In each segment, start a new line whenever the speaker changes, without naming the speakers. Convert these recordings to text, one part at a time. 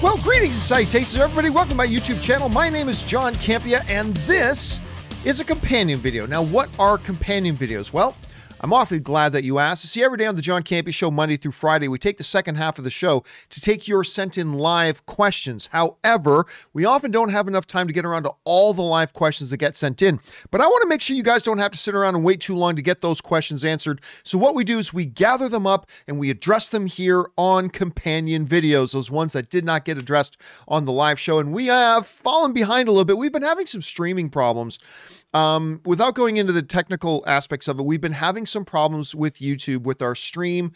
Well, greetings and salutations, everybody. Welcome to my YouTube channel. My name is John Campea, and this is a companion video. Now, what are companion videos? Well, I'm awfully glad that you asked. See, every day on the John Campea Show, Monday through Friday, we take the second half of the show to take your sent-in live questions. However, we often don't have enough time to get around to all the live questions that get sent in. But I want to make sure you guys don't have to sit around and wait too long to get those questions answered. So what we do is we gather them up and we address them here on companion videos, those ones that did not get addressed on the live show. And we have fallen behind a little bit. We've been having some streaming problems. Without going into the technical aspects of it, we've been having some problems with YouTube, with our stream,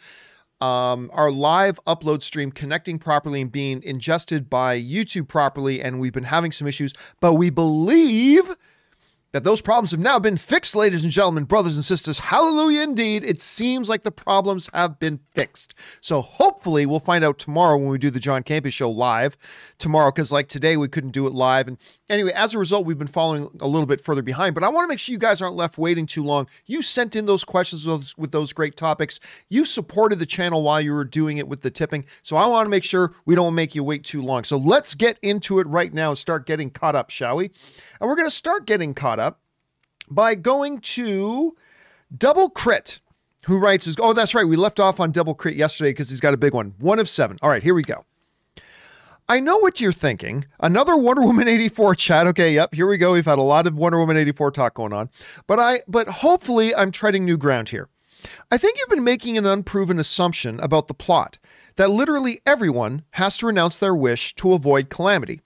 our live upload stream connecting properly and being ingested by YouTube properly, and we've been having some issues, but we believe that those problems have now been fixed, ladies and gentlemen, brothers and sisters. Hallelujah indeed. It seems like the problems have been fixed. So hopefully we'll find out tomorrow when we do the John Campea Show live tomorrow, because like today we couldn't do it live. And anyway, as a result, we've been falling a little bit further behind, but I want to make sure you guys aren't left waiting too long. You sent in those questions with those great topics. You supported the channel while you were doing it with the tipping. So I want to make sure we don't make you wait too long. So let's get into it right now and start getting caught up, shall we? And we're going to start getting caught up by going to Double Crit, who writes, oh, that's right. We left off on Double Crit yesterday because he's got a big one. 1 of 7. All right, here we go. I know what you're thinking. Another Wonder Woman 84 chat. Okay, yep, here we go. We've had a lot of Wonder Woman 84 talk going on. But hopefully I'm treading new ground here. I think you've been making an unproven assumption about the plot, that literally everyone has to renounce their wish to avoid calamity.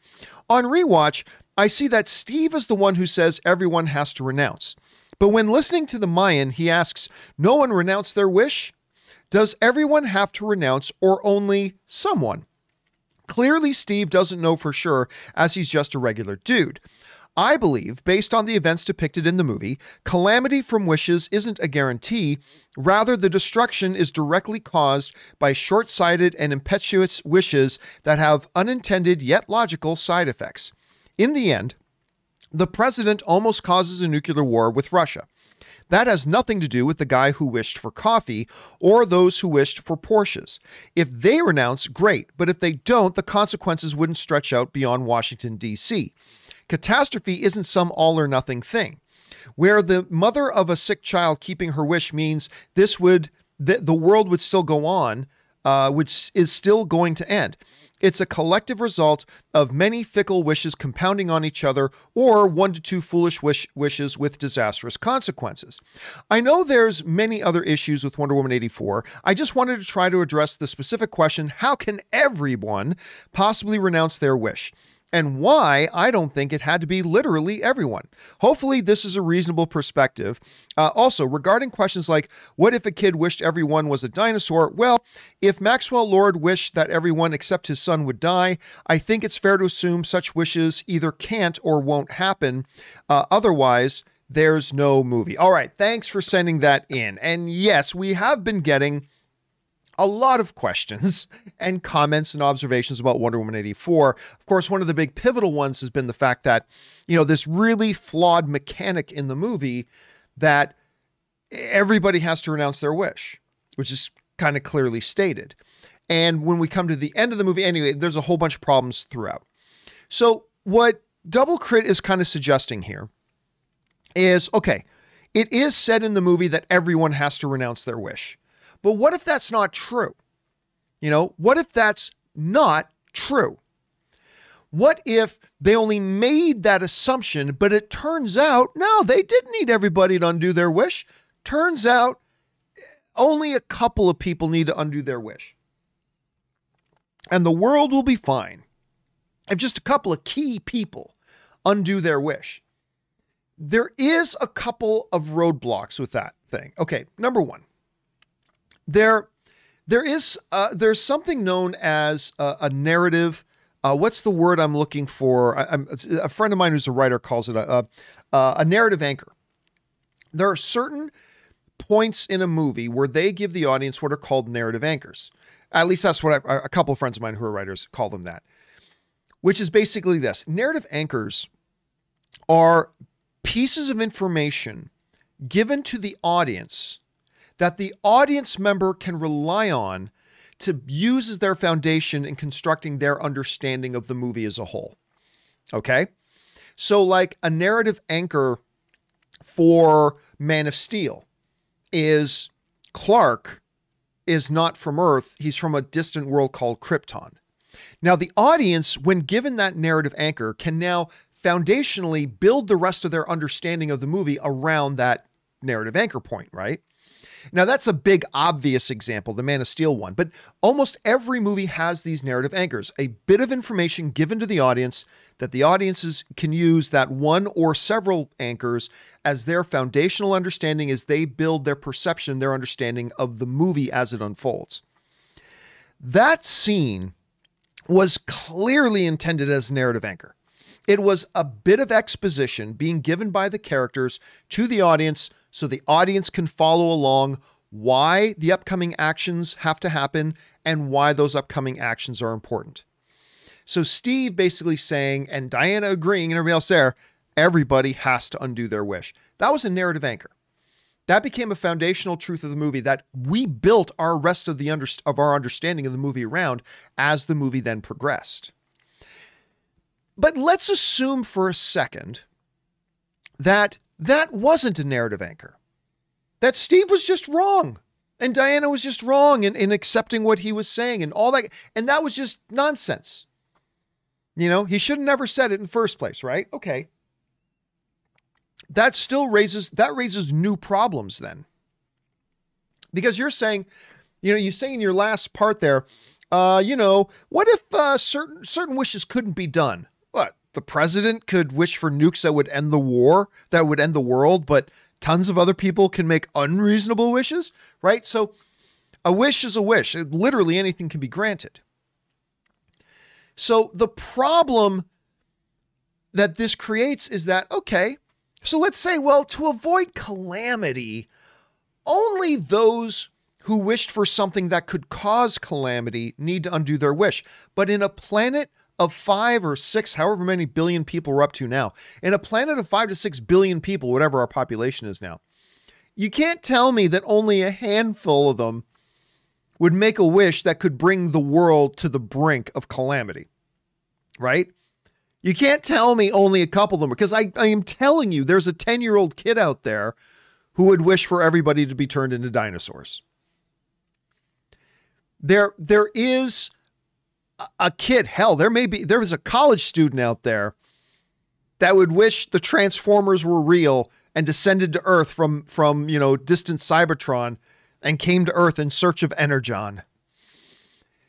On rewatch, I see that Steve is the one who says everyone has to renounce. But when listening to the Mayan, he asks, no one renounced their wish? Does everyone have to renounce or only someone? Clearly, Steve doesn't know for sure, as he's just a regular dude. I believe, based on the events depicted in the movie, calamity from wishes isn't a guarantee. Rather, the destruction is directly caused by short-sighted and impetuous wishes that have unintended yet logical side effects. In the end, the president almost causes a nuclear war with Russia. That has nothing to do with the guy who wished for coffee or those who wished for Porsches. If they renounce, great, but if they don't, the consequences wouldn't stretch out beyond Washington, D.C. Catastrophe isn't some all-or-nothing thing. Where the mother of a sick child keeping her wish means the world would still go on, which is still going to end. It's a collective result of many fickle wishes compounding on each other, or 1 to 2 foolish wishes with disastrous consequences. I know there's many other issues with Wonder Woman 84. I just wanted to try to address the specific question, how can everyone possibly renounce their wish? And why I don't think it had to be literally everyone. Hopefully this is a reasonable perspective. Also, regarding questions like, what if a kid wished everyone was a dinosaur? Well, if Maxwell Lord wished that everyone except his son would die, I think it's fair to assume such wishes either can't or won't happen. Otherwise, there's no movie. All right, thanks for sending that in. And yes, we have been getting a lot of questions and comments and observations about Wonder Woman 84. Of course, one of the big pivotal ones has been the fact that, this really flawed mechanic in the movie that everybody has to renounce their wish, which is kind of clearly stated. And when we come to the end of the movie, anyway, there's a whole bunch of problems throughout. So what Double Crit is kind of suggesting here is, okay, it is said in the movie that everyone has to renounce their wish. But what if that's not true? What if that's not true? What if they only made that assumption, but it turns out, no, they didn't need everybody to undo their wish. Turns out only a couple of people need to undo their wish. And the world will be fine if just a couple of key people undo their wish. There is a couple of roadblocks with that thing. Okay, number one. There's something known as a narrative. What's the word I'm looking for? A friend of mine who's a writer calls it a narrative anchor. There are certain points in a movie where they give the audience what are called narrative anchors. At least that's what a couple of friends of mine who are writers call them that, which is basically this. Narrative anchors are pieces of information given to the audience that the audience member can rely on to use as their foundation in constructing their understanding of the movie as a whole. Okay? So like a narrative anchor for Man of Steel is Clark is not from Earth. He's from a distant world called Krypton. Now, the audience, when given that narrative anchor, can now foundationally build the rest of their understanding of the movie around that narrative anchor point, right? Now, that's a big, obvious example, the Man of Steel one, but almost every movie has these narrative anchors, a bit of information given to the audience that the audiences can use that one or several anchors as their foundational understanding as they build their perception, their understanding of the movie as it unfolds. That scene was clearly intended as a narrative anchor. It was a bit of exposition being given by the characters to the audience so the audience can follow along why the upcoming actions have to happen and why those upcoming actions are important. So Steve basically saying, and Diana agreeing and everybody else there, everybody has to undo their wish. That was a narrative anchor. That became a foundational truth of the movie that we built our rest of our understanding of the movie around as the movie then progressed. But let's assume for a second that that wasn't a narrative anchor. That Steve was just wrong. And Diana was just wrong in accepting what he was saying and all that. And that was just nonsense. You know, he should have never said it in the first place, right? Okay. That still raises new problems then. Because you're saying, you say in your last part there, what if certain wishes couldn't be done? What? The president could wish for nukes that would end the war, that would end the world, but tons of other people can make unreasonable wishes, right? So a wish is a wish. Literally anything can be granted. So the problem that this creates is that, okay, so let's say, well, to avoid calamity, only those who wished for something that could cause calamity need to undo their wish. But in a planet of 5 or 6, however many billion people we're up to now, in a planet of 5 to 6 billion people, whatever our population is now, you can't tell me that only a handful of them would make a wish that could bring the world to the brink of calamity, right? You can't tell me only a couple of them, because I am telling you, there's a 10-year-old kid out there who would wish for everybody to be turned into dinosaurs. There is a kid, hell, there was a college student out there that would wish the Transformers were real and descended to Earth from distant Cybertron and came to Earth in search of Energon.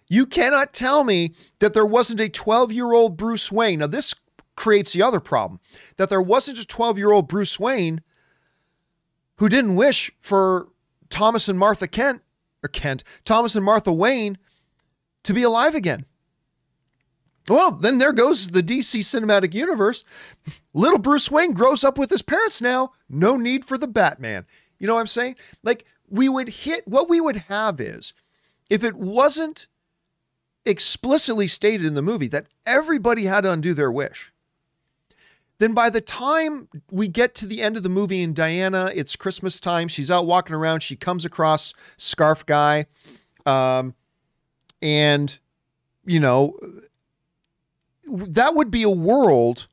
You cannot tell me that there wasn't a 12-year-old Bruce Wayne. Now, this creates the other problem, that there wasn't a 12-year-old Bruce Wayne who didn't wish for Thomas and Martha Wayne to be alive again. Well, then there goes the DC cinematic universe. Little Bruce Wayne grows up with his parents now. No need for the Batman. You know what I'm saying? Like, what we would have is, if it wasn't explicitly stated in the movie that everybody had to undo their wish, then by the time we get to the end of the movie and Diana, it's Christmas time, she's out walking around, she comes across Scarf Guy, and, that would be a world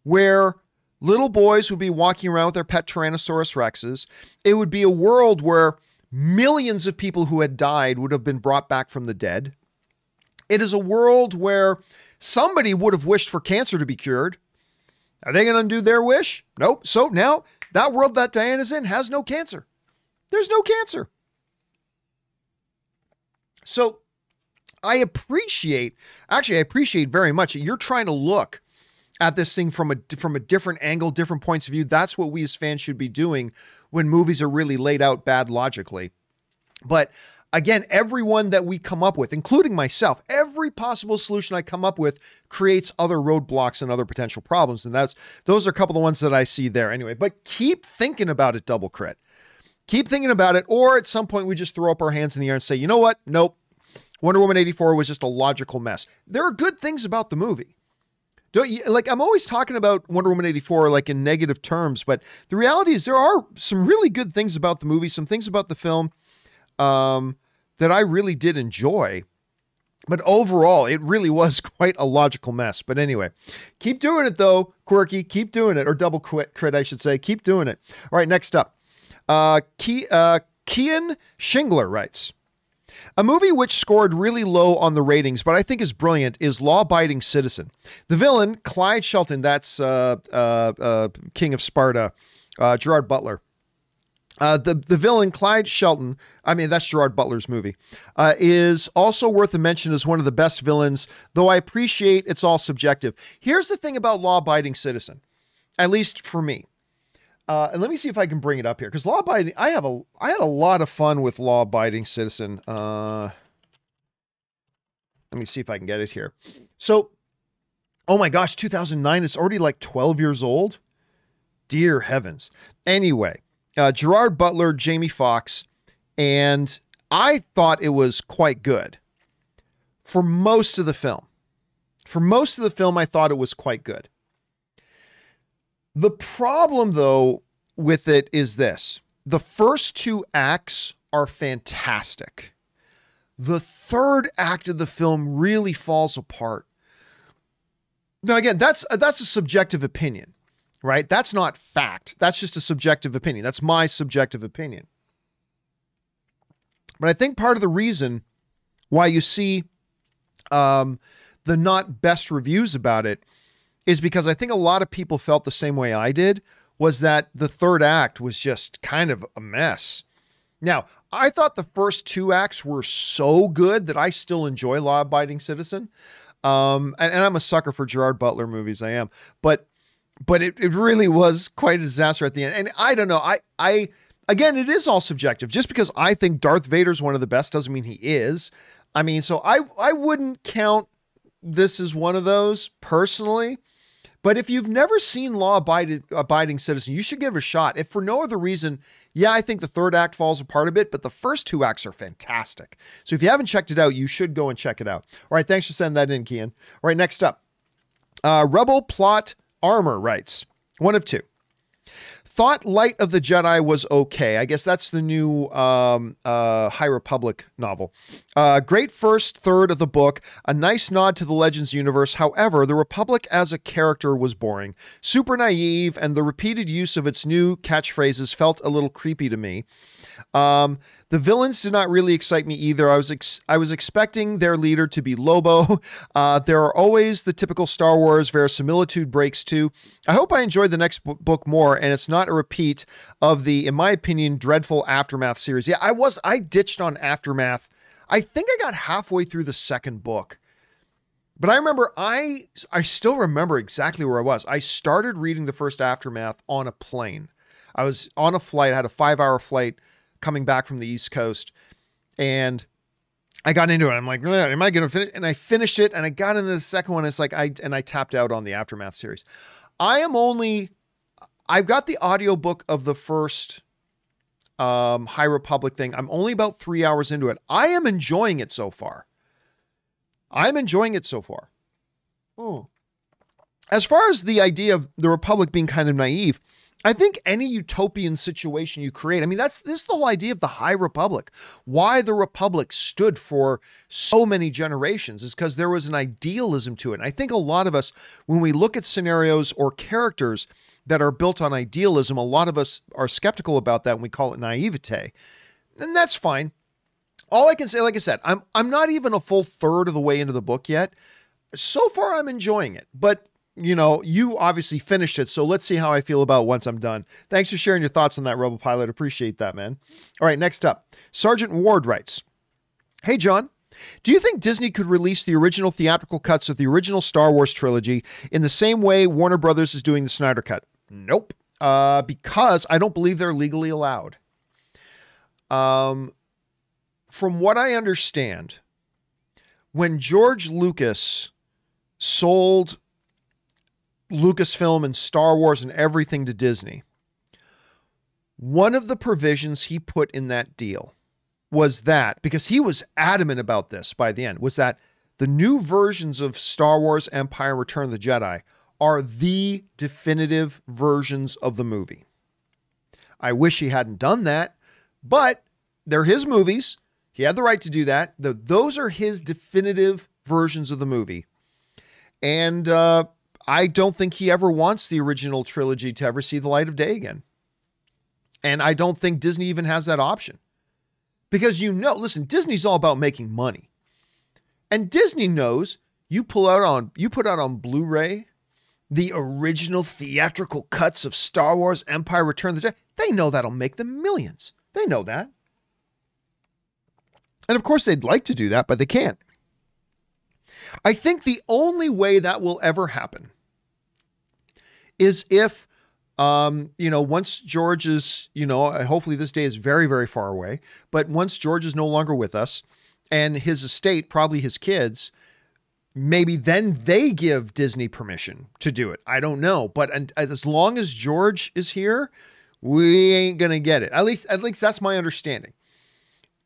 where little boys would be walking around with their pet Tyrannosaurus Rexes. It would be a world where millions of people who had died would have been brought back from the dead. It is a world where somebody would have wished for cancer to be cured. Are they going to undo their wish? Nope. So now that world that Diana's in has no cancer. There's no cancer. So I appreciate very much that you're trying to look at this thing from a different angle, different points of view. That's what we as fans should be doing when movies are really laid out bad logically. But again, everyone that we come up with, including myself, every possible solution I come up with creates other roadblocks and other potential problems. And those are a couple of the ones that I see there anyway. But keep thinking about it, Double Crit. Keep thinking about it. Or at some point we just throw up our hands in the air and say, you know what? Nope. Wonder Woman 84 was just a logical mess. There are good things about the movie. I'm always talking about Wonder Woman 84 like in negative terms, but the reality is there are some really good things about the movie, some things about the film that I really did enjoy. But overall, it really was quite a logical mess. But anyway, keep doing it though, Quirky. Keep doing it. Or double crit, I should say. Keep doing it. All right, next up. Kian Shingler writes, a movie which scored really low on the ratings, but I think is brilliant, is Law Abiding Citizen. The villain, Clyde Shelton, that's King of Sparta, Gerard Butler. The villain, Clyde Shelton, I mean, that's Gerard Butler's movie, is also worth a mention as one of the best villains, though I appreciate it's all subjective. Here's the thing about Law Abiding Citizen, at least for me. And let me see if I can bring it up here, because Law Abiding, I had a lot of fun with Law Abiding Citizen. Let me see if I can get it here. So, oh my gosh, 2009, it's already like 12 years old. Dear heavens. Anyway, Gerard Butler, Jamie Foxx, and I thought it was quite good for most of the film. For most of the film, I thought it was quite good. The problem, though, with it is this. The first two acts are fantastic. The third act of the film really falls apart. Now, again, that's a subjective opinion, right? That's not fact. That's just a subjective opinion. That's my subjective opinion. But I think part of the reason why you see the not best reviews about it is because I think a lot of people felt the same way I did, was that the third act was just kind of a mess. Now, I thought the first two acts were so good that I still enjoy Law Abiding Citizen. And I'm a sucker for Gerard Butler movies, I am. But it really was quite a disaster at the end. And I don't know, again, it is all subjective. Just because I think Darth Vader's one of the best doesn't mean he is. I mean, so I wouldn't count this as one of those personally. But if you've never seen Law Abiding Citizen, you should give it a shot. If for no other reason, yeah, I think the third act falls apart a bit, but the first two acts are fantastic. So if you haven't checked it out, you should go and check it out. All right, thanks for sending that in, Kian. All right, next up. Rebel Plot Armor writes, one of two. Thought Light of the Jedi was okay. I guess that's the new High Republic novel. Great first third of the book. A nice nod to the Legends universe. However, the Republic as a character was boring. Super naive, and the repeated use of its new catchphrases felt a little creepy to me. The villains did not really excite me either. I was expecting their leader to be Lobo. There are always the typical Star Wars verisimilitude breaks too. I hope I enjoyed the next book more, and it's not a repeat of the, in my opinion, dreadful Aftermath series. Yeah, I ditched on Aftermath. I think I got halfway through the second book. But I remember, I still remember exactly where I was. I started reading the first Aftermath on a plane. I was on a flight. I had a 5-hour flight coming back from the East Coast, and I got into it. I'm like, am I going to finish? And I finished it, and I got into the second one. It's like, I tapped out on the Aftermath series. I've got the audiobook of the first High Republic thing. I'm only about 3 hours into it. I am enjoying it so far. I'm enjoying it so far. Oh. As far as the idea of the Republic being kind of naive, I think any utopian situation you create, I mean, this is the whole idea of the High Republic. Why the Republic stood for so many generations is because there was an idealism to it. And I think a lot of us, when we look at scenarios or characters that are built on idealism, a lot of us are skeptical about that and we call it naivete. And that's fine. All I can say, like I said, I'm not even a full third of the way into the book yet. So far, I'm enjoying it. But you know, you obviously finished it, so let's see how I feel about it once I'm done. Thanks for sharing your thoughts on that, Rebel Pilot. Appreciate that, man. All right, next up. Sergeant Ward writes, hey, John, do you think Disney could release the original theatrical cuts of the original Star Wars trilogy in the same way Warner Brothers is doing the Snyder Cut? Nope. Because I don't believe they're legally allowed. From what I understand, when George Lucas sold Lucasfilm and Star Wars and everything to Disney, one of the provisions he put in that deal was that, because he was adamant about this by the end, was that the new versions of Star Wars Empire Return of the Jedi are the definitive versions of the movie. I wish he hadn't done that, but they're his movies. He had the right to do that. Those are his definitive versions of the movie. And I don't think he ever wants the original trilogy to ever see the light of day again. And I don't think Disney even has that option. Because listen, Disney's all about making money. And Disney knows you put out on Blu-ray the original theatrical cuts of Star Wars, Empire, Return of the Jedi. They know that'll make them millions. They know that. And of course they'd like to do that, but they can't. I think the only way that will ever happen is if, once George is, hopefully this day is very, very far away, but once George is no longer with us and his estate, probably his kids, maybe then they give Disney permission to do it. I don't know. But as long as George is here, we ain't going to get it. At least that's my understanding.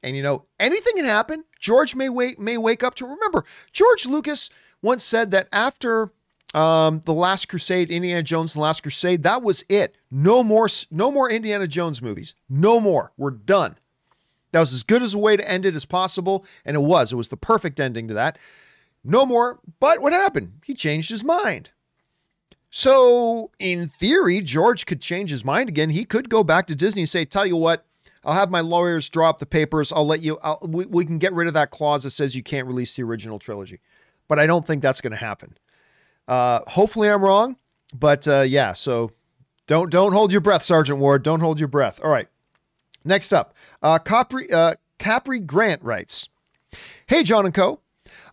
And, anything can happen. George may wake up to, remember, George Lucas once said that after The Last Crusade, Indiana Jones and The Last Crusade, that was it. No more Indiana Jones movies. No more. We're done. That was as good as a way to end it as possible. And it was the perfect ending to that. No more. But what happened? He changed his mind. So in theory, George could change his mind again. He could go back to Disney and say, tell you what, I'll have my lawyers draw up the papers. I'll let you, we can get rid of that clause that says you can't release the original trilogy. But I don't think that's going to happen. Hopefully I'm wrong, but yeah, so don't hold your breath, Sergeant Ward. Don't hold your breath. All right. Next up, Capri Grant writes, hey, John and Co.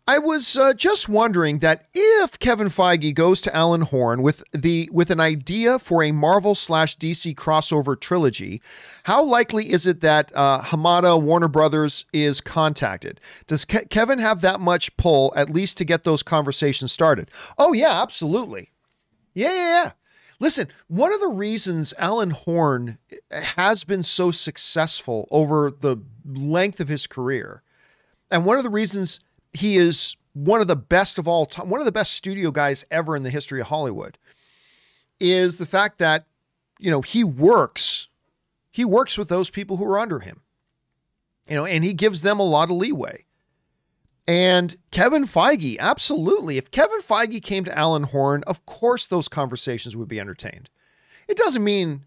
I was just wondering that if Kevin Feige goes to Alan Horn with an idea for a Marvel/DC crossover trilogy, how likely is it that Hamada Warner Brothers is contacted? Does Kevin have that much pull, at least to get those conversations started? Oh yeah, absolutely. Yeah. Listen, one of the reasons Alan Horn has been so successful over the length of his career, and one of the reasons he is one of the best of all time, one of the best studio guys ever in the history of Hollywood, is the fact that, he works with those people who are under him, and he gives them a lot of leeway. And Kevin Feige, absolutely. If Kevin Feige came to Alan Horn, of course those conversations would be entertained. It doesn't mean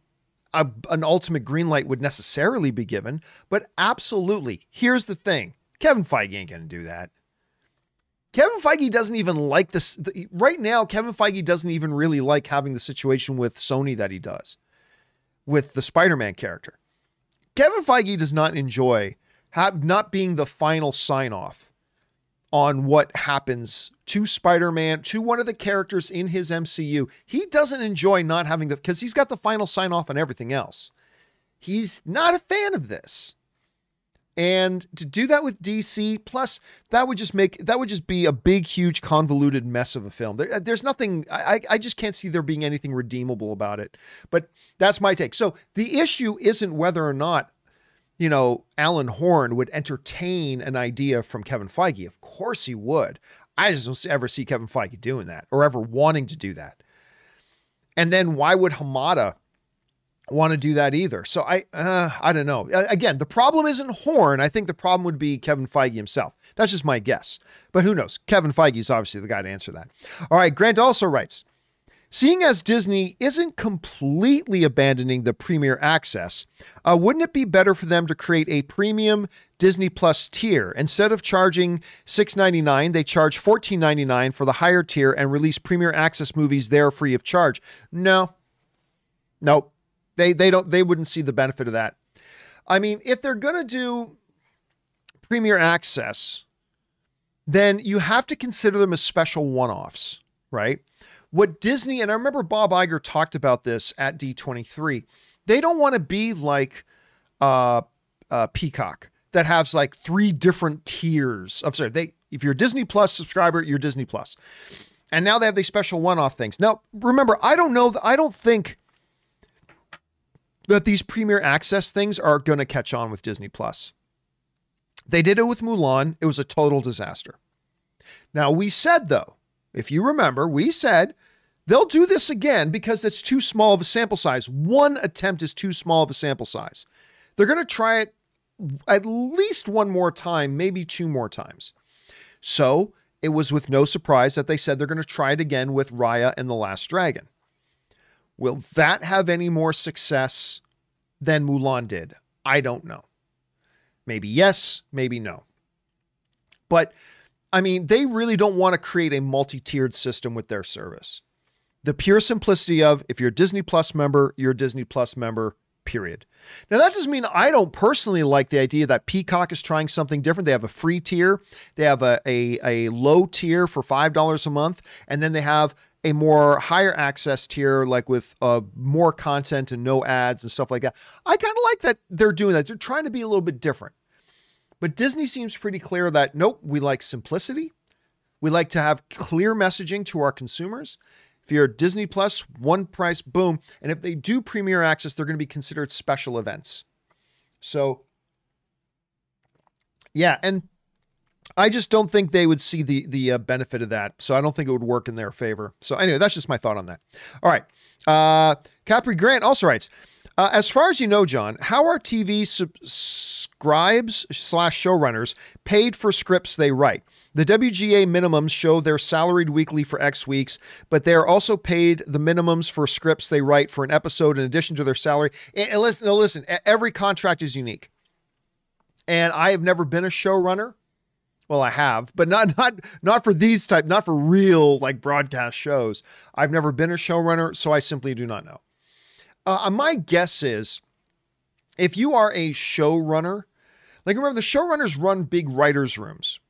an ultimate green light would necessarily be given, but absolutely. Here's the thing. Kevin Feige ain't going to do that. Kevin Feige doesn't even like this. Right now, Kevin Feige doesn't even really like having the situation with Sony that he does with the Spider-Man character. Kevin Feige does not enjoy not being the final sign-off on what happens to Spider-Man, to one of the characters in his MCU. He doesn't enjoy not having because he's got the final sign-off on everything else. He's not a fan of this. And to do that with DC, plus that would just be a big, huge, convoluted mess of a film. There's nothing, I just can't see there being anything redeemable about it. But that's my take. So the issue isn't whether or not, Alan Horn would entertain an idea from Kevin Feige. Of course he would. I just don't ever see Kevin Feige doing that or ever wanting to do that. And then why would Hamada want to do that either? So I don't know. Again, the problem isn't Horn. I think the problem would be Kevin Feige himself. That's just my guess. But who knows? Kevin Feige is obviously the guy to answer that. All right. Grant also writes, seeing as Disney isn't completely abandoning the Premier Access, wouldn't it be better for them to create a premium Disney Plus tier? Instead of charging $6.99, they charge $14.99 for the higher tier and release Premier Access movies there free of charge. No. Nope. They wouldn't see the benefit of that. I mean, if they're going to do Premier Access, then you have to consider them as special one-offs, right? What Disney, and I remember Bob Iger talked about this at D23, they don't want to be like Peacock that has like 3 different tiers. If you're a Disney Plus subscriber, you're Disney Plus. And now they have these special one-off things. Now, remember, I don't think that these Premier Access things are going to catch on with Disney Plus. They did it with Mulan. It was a total disaster. Now, we said, though, if you remember, we said they'll do this again because it's too small of a sample size. One attempt is too small of a sample size. They're going to try it at least one more time, maybe two more times. So it was with no surprise that they said they're going to try it again with Raya and the Last Dragon. Will that have any more success than Mulan did? I don't know. Maybe yes, maybe no. But I mean, they really don't want to create a multi-tiered system with their service. The pure simplicity of, if you're a Disney Plus member, you're a Disney Plus member, period. Now, that doesn't mean I don't personally like the idea that Peacock is trying something different. They have a free tier. They have a low tier for $5 a month. And then they have a more higher access tier, like with more content and no ads and stuff like that. I kind of like that they're doing that. They're trying to be a little bit different. But Disney seems pretty clear that, nope, we like simplicity. We like to have clear messaging to our consumers. If you're Disney Plus, one price, boom. And if they do Premier Access, they're going to be considered special events. So, yeah, and I just don't think they would see the benefit of that. So I don't think it would work in their favor. So anyway, that's just my thought on that. All right. Capri Grant also writes, as far as you know, John, how are TV scribes / showrunners paid for scripts they write? The WGA minimums show they're salaried weekly for X weeks, but they are also paid the minimums for scripts they write for an episode in addition to their salary. And listen, every contract is unique. And I have never been a showrunner. Well, I have, but not for these type, not for real like broadcast shows. I've never been a showrunner, so I simply do not know. My guess is, if you are a showrunner, like remember the showrunners run big writers' rooms,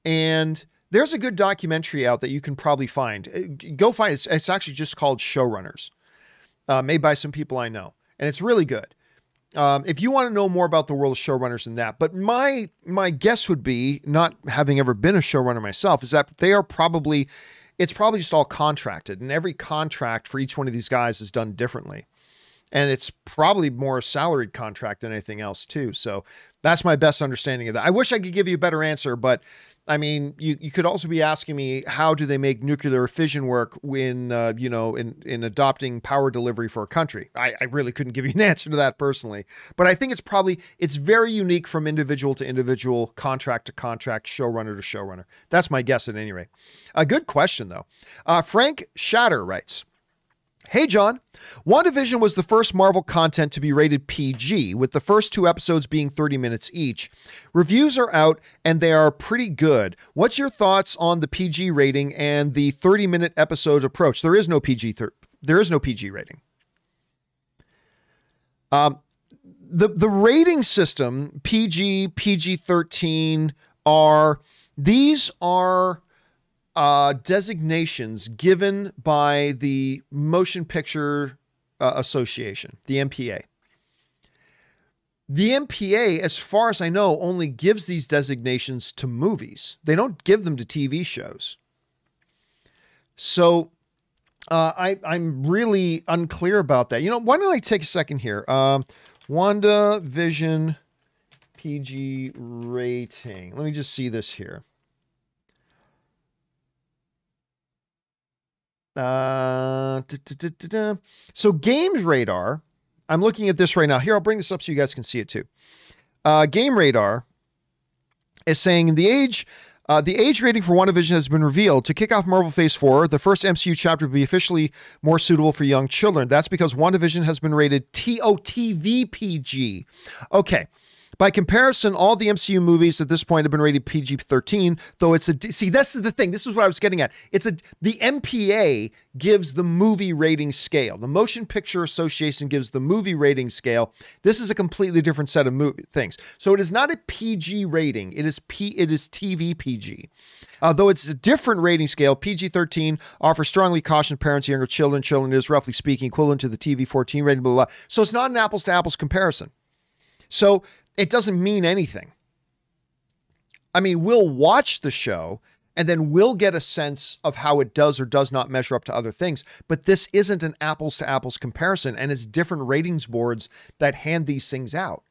and there's a good documentary out that you can probably find. Go find it. It's actually just called Showrunners, made by some people I know, and it's really good. If you want to know more about the world of showrunners than that, but my guess would be, not having ever been a showrunner myself, is that it's probably just all contracted, and every contract for each one of these guys is done differently. And it's probably more a salaried contract than anything else too. So that's my best understanding of that. I wish I could give you a better answer, but I mean, you could also be asking me, how do they make nuclear fission work when, in adopting power delivery for a country? I really couldn't give you an answer to that personally, but I think it's very unique from individual to individual, contract to contract, showrunner to showrunner. That's my guess at any rate. A good question though. Frank Shatter writes, hey, John, WandaVision was the first Marvel content to be rated PG, with the first 2 episodes being 30 minutes each. Reviews are out, and they are pretty good. What's your thoughts on the PG rating and the 30-minute episode approach? There is no PG rating. The rating system, PG, PG-13, these are designations given by the Motion Picture Association, the MPA. The MPA, as far as I know, only gives these designations to movies. They don't give them to TV shows. So I'm really unclear about that. Why don't I take a second here? WandaVision PG rating. Let me just see this here. So Games Radar, I'm looking at this right now. Here, I'll bring this up so you guys can see it too. Game Radar is saying the age rating for WandaVision has been revealed. To kick off Marvel Phase 4, the first MCU chapter will be officially more suitable for young children. That's because WandaVision has been rated TOTV PG. Okay. By comparison, all the MCU movies at this point have been rated PG-13, though see, this is the thing. This is what I was getting at. The MPA gives the movie rating scale. The Motion Picture Association gives the movie rating scale. This is a completely different set of things. So it is not a PG rating. It is TV PG. Though it's a different rating scale, PG-13 offers strongly cautioned parents, younger children. Children is, roughly speaking, equivalent to the TV-14 rating, blah, blah, blah. So it's not an apples-to-apples comparison. So it doesn't mean anything. I mean, we'll watch the show and then we'll get a sense of how it does or does not measure up to other things. But this isn't an apples to apples comparison, and it's different ratings boards that hand these things out.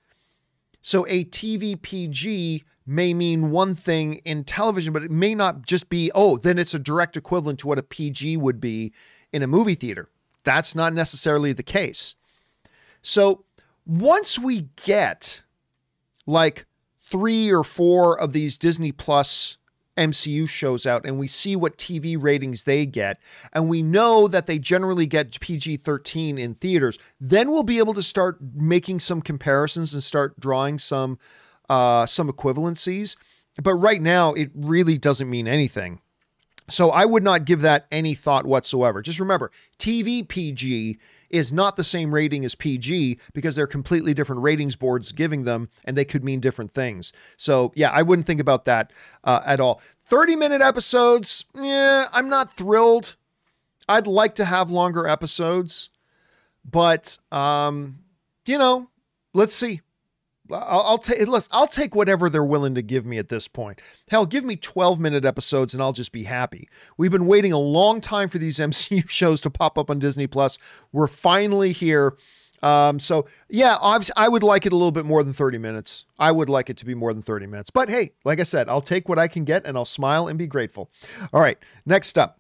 So a TV PG may mean one thing in television, but it may not just be, then it's a direct equivalent to what a PG would be in a movie theater. That's not necessarily the case. So once we get like 3 or 4 of these Disney Plus MCU shows out and we see what TV ratings they get, and we know that they generally get PG-13 in theaters, then we'll be able to start making some comparisons and start drawing some equivalencies. But right now, it really doesn't mean anything. So I would not give that any thought whatsoever. Just remember, TV PG is not the same rating as PG because they're completely different ratings boards giving them, and they could mean different things. So yeah, I wouldn't think about that at all. 30-minute episodes, yeah, I'm not thrilled. I'd like to have longer episodes, but you know, let's see. I'll take whatever they're willing to give me at this point. Hell, give me 12-minute episodes and I'll just be happy. We've been waiting a long time for these MCU shows to pop up on Disney Plus. We're finally here. So yeah, obviously I would like it a little bit more than 30 minutes. I would like it to be more than 30 minutes, but hey, like I said, I'll take what I can get and I'll smile and be grateful. All right. Next up,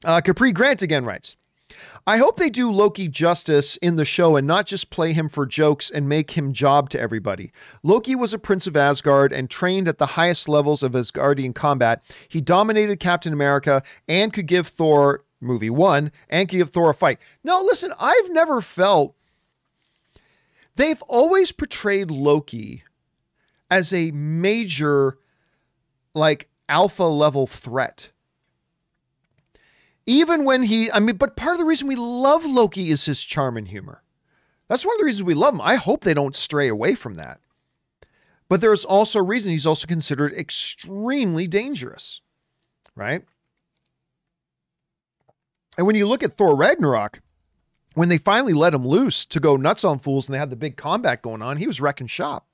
Capri Grant again writes, I hope they do Loki justice in the show and not just play him for jokes and make him job to everybody. Loki was a prince of Asgard and trained at the highest levels of Asgardian combat. He dominated Captain America and could give Thor, movie 1, and could give Thor a fight. No, listen, I've never felt... They've always portrayed Loki as a major, like, alpha level threat. Even when but part of the reason we love Loki is his charm and humor. That's one of the reasons we love him. I hope they don't stray away from that. But there's also a reason he's also considered extremely dangerous, right? And when you look at Thor Ragnarok, when they finally let him loose to go nuts on fools and they had the big combat going on, he was wrecking shop,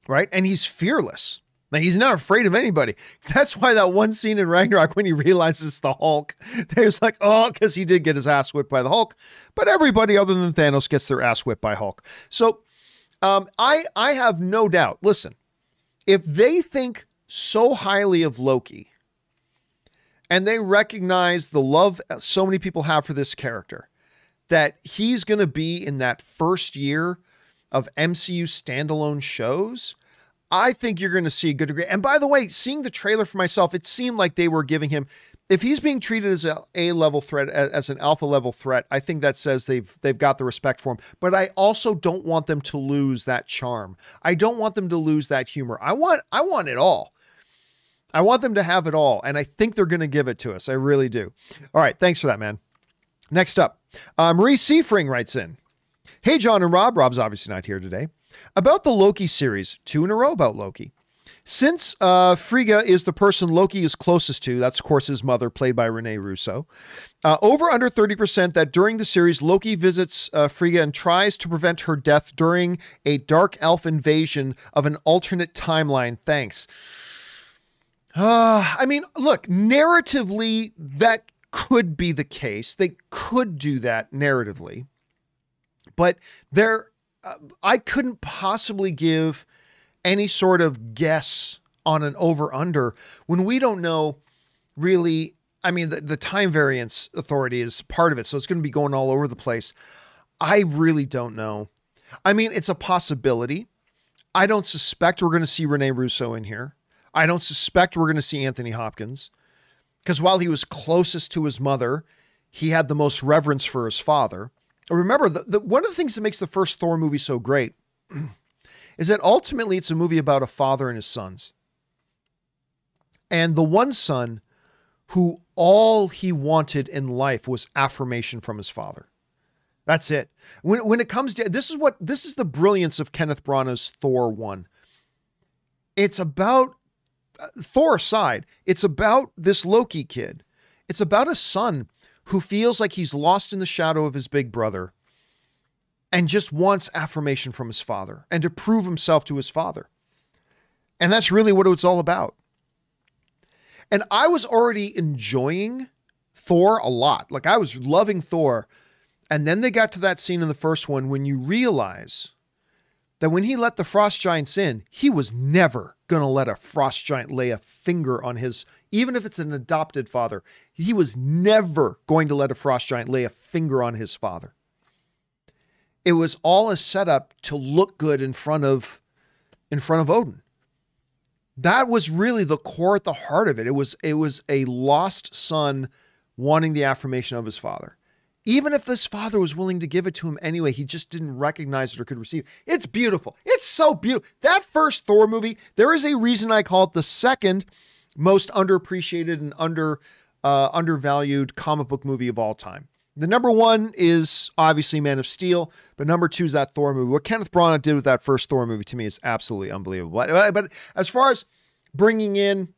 right? And he's fearless. Like, he's not afraid of anybody. That's why that one scene in Ragnarok when he realizes it's the Hulk, there's like, oh, because he did get his ass whipped by the Hulk. But everybody other than Thanos gets their ass whipped by Hulk. So I have no doubt. Listen, if they think so highly of Loki and they recognize the love so many people have for this character, that he's going to be in that first year of MCU standalone shows, I think you're going to see a good degree. And by the way, seeing the trailer for myself, it seemed like they were giving him, if he's being treated as an A-level threat, as an alpha level threat, I think that says they've got the respect for him. But I also don't want them to lose that charm. I don't want them to lose that humor. I want it all. I want them to have it all. And I think they're going to give it to us. I really do. All right. Thanks for that, man. Next up, Marie Seafring writes in, hey, John and Rob. Rob's obviously not here today. About the Loki series, 2 in a row about Loki. Since Frigga is the person Loki is closest to, that's of course his mother, played by Rene Russo, over under 30% that during the series, Loki visits Frigga and tries to prevent her death during a dark elf invasion of an alternate timeline. Thanks. I mean, look, narratively, that could be the case. They could do that narratively, but I couldn't possibly give any sort of guess on an over-under when we don't know really. I mean, the time variance authority is part of it, so it's going to be going all over the place. I really don't know. I mean, it's a possibility. I don't suspect we're going to see Rene Russo in here. I don't suspect we're going to see Anthony Hopkins, because while he was closest to his mother, he had the most reverence for his father. Remember, one of the things that makes the first Thor movie so great is that ultimately it's a movie about a father and his sons. And the one son who all he wanted in life was affirmation from his father. That's it. When it comes to, this is the brilliance of Kenneth Branagh's Thor 1. It's about, Thor aside, it's about this Loki kid. It's about a son who feels like he's lost in the shadow of his big brother and just wants affirmation from his father and to prove himself to his father. And that's really what it's all about. And I was already enjoying Thor a lot. Like, I was loving Thor. And then they got to that scene in the first one when you realize that when he let the frost giants in, he was never going to let a frost giant lay a finger on his, even if it's an adopted father, he was never going to let a frost giant lay a finger on his father. It was all a setup to look good in front of in front of Odin. That was really the core at the heart of it. It was a lost son wanting the affirmation of his father. Even if his father was willing to give it to him anyway, he just didn't recognize it or could receive it. It's beautiful. It's so beautiful. That first Thor movie, there is a reason I call it the second most underappreciated and undervalued comic book movie of all time. The number one is obviously Man of Steel, but number two is that Thor movie. What Kenneth Branagh did with that first Thor movie to me is absolutely unbelievable. But as far as bringing in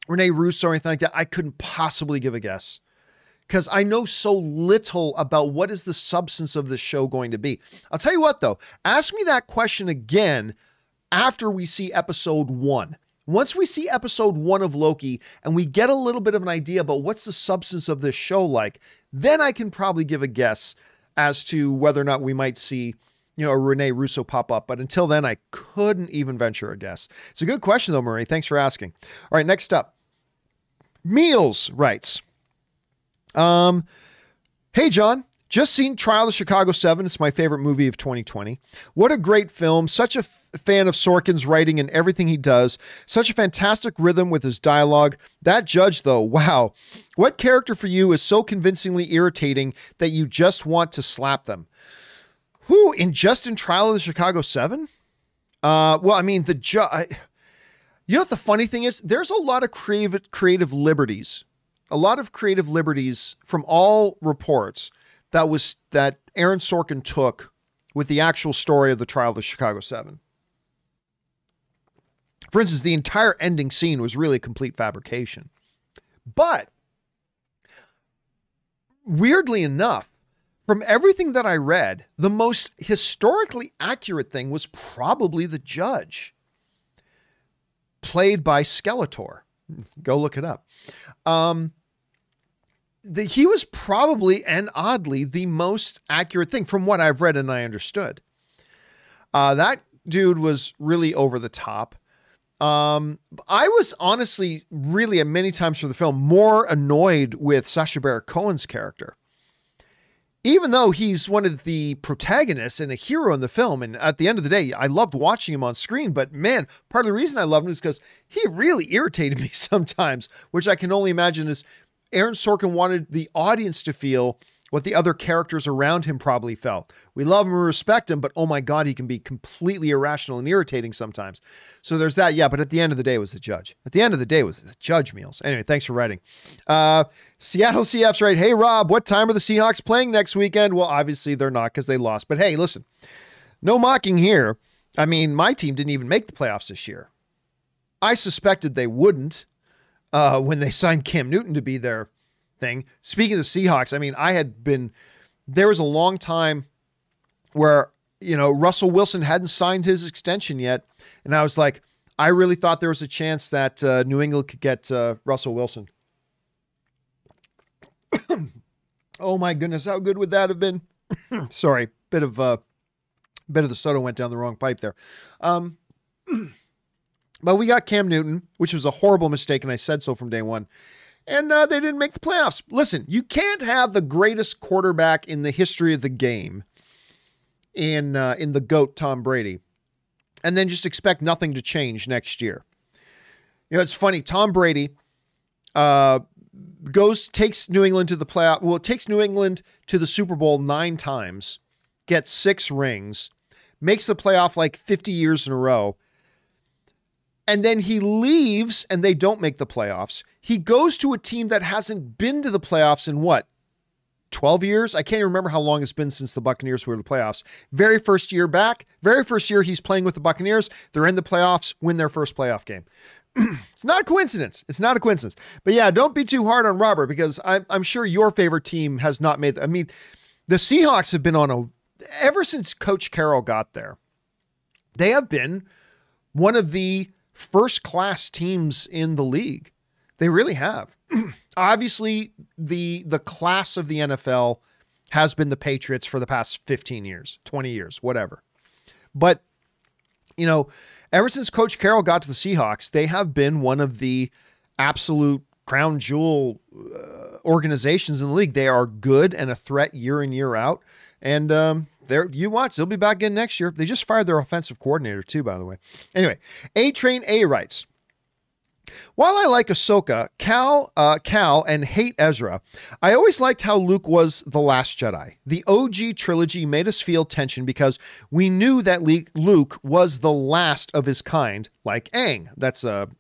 Rene Russo or anything like that, I couldn't possibly give a guess because I know so little about what is the substance of this show going to be. I'll tell you what, though, ask me that question again after we see episode 1. Once we see episode 1 of Loki and we get a little bit of an idea about what's the substance of this show like, then I can probably give a guess as to whether or not we might see, a Rene Russo pop up. But until then, I couldn't even venture a guess. It's a good question, though, Marie. Thanks for asking. All right, next up. Meals writes, hey, John. Just seen Trial of Chicago 7. It's my favorite movie of 2020. What a great film. Such a fan of Sorkin's writing and everything he does. Such a fantastic rhythm with his dialogue. That judge, though, wow. What character for you is so convincingly irritating that you just want to slap them? Who, in Trial of the Chicago 7? Well, I mean, the judge... You know what the funny thing is? There's a lot of creative liberties. A lot of creative liberties from all reports that Aaron Sorkin took with the actual story of the Trial of the Chicago 7. For instance, the entire ending scene was really a complete fabrication. But weirdly enough, from everything that I read, the most historically accurate thing was probably the judge, played by Skeletor. Go look it up. He was probably, and oddly, the most accurate thing from what I've read and I understood. That dude was really over the top. I was honestly, really, many times for the film, more annoyed with Sacha Baron Cohen's character. Even though he's one of the protagonists and a hero in the film, and at the end of the day, I loved watching him on screen, but man, part of the reason I loved him is because he really irritated me sometimes, which I can only imagine is Aaron Sorkin wanted the audience to feel what the other characters around him probably felt. We love him and respect him, but oh my God, he can be completely irrational and irritating sometimes. So there's that. Yeah, but at the end of the day, it was the judge. At the end of the day, it was the judge meals. Anyway, thanks for writing. Seattle CF's right. Hey, Rob, what time are the Seahawks playing next weekend? Well, obviously they're not because they lost. But hey, listen, no mocking here. I mean, my team didn't even make the playoffs this year. I suspected they wouldn't when they signed Cam Newton to be their thing. Speaking of the Seahawks, I mean, there was a long time where, Russell Wilson hadn't signed his extension yet. And I was like, I really thought there was a chance that New England could get Russell Wilson. Oh my goodness. How good would that have been? Sorry. Bit of the soda went down the wrong pipe there. But we got Cam Newton, which was a horrible mistake. And I said so from day one. And they didn't make the playoffs. Listen, you can't have the greatest quarterback in the history of the game in the GOAT Tom Brady and then just expect nothing to change next year. It's funny. Tom Brady takes New England to the playoff. Well, it takes New England to the Super Bowl 9 times, gets 6 rings, makes the playoff like 50 years in a row. And then he leaves and they don't make the playoffs. He goes to a team that hasn't been to the playoffs in 12 years? I can't even remember how long it's been since the Buccaneers were in the playoffs. Very first year back, very first year he's playing with the Buccaneers. They're in the playoffs, win their first playoff game. It's not a coincidence. It's not a coincidence. But yeah, don't be too hard on Robert because I'm sure your favorite team has not made. I mean, the Seahawks have been ever since Coach Carroll got there, they have been one of the first-class teams in the league. They really have. Obviously, the class of the NFL has been the Patriots for the past 15 years, 20 years, whatever. But, ever since Coach Carroll got to the Seahawks, they have been one of the absolute crown jewel organizations in the league. They are good and a threat year in, year out. And You watch, they'll be back again next year. They just fired their offensive coordinator too, by the way. Anyway, A-Train A writes, while I like Ahsoka, Cal, and hate Ezra, I always liked how Luke was the last Jedi. The OG trilogy made us feel tension because we knew that Luke was the last of his kind, like Aang. That's a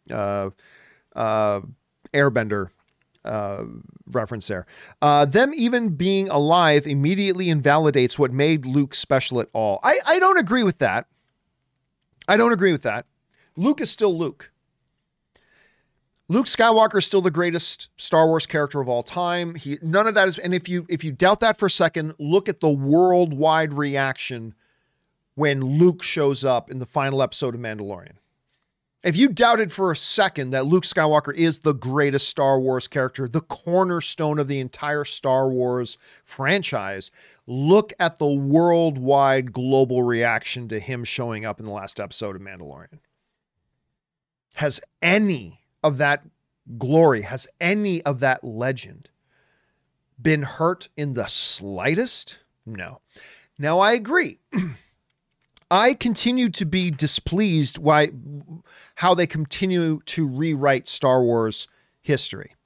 Airbender reference there. Them even being alive immediately invalidates what made Luke special at all. I don't agree with that. I don't agree with that. Luke is still Luke. Luke Skywalker is still the greatest Star Wars character of all time. None of that is, and if you doubt that for a second, look at the worldwide reaction when Luke shows up in the final episode of Mandalorian. If you doubted for a second that Luke Skywalker is the greatest Star Wars character, the cornerstone of the entire Star Wars franchise, look at the worldwide global reaction to him showing up in the last episode of Mandalorian. Has any of that glory, has any of that legend been hurt in the slightest? No. Now, I agree. I continue to be displeased how they continue to rewrite Star Wars history.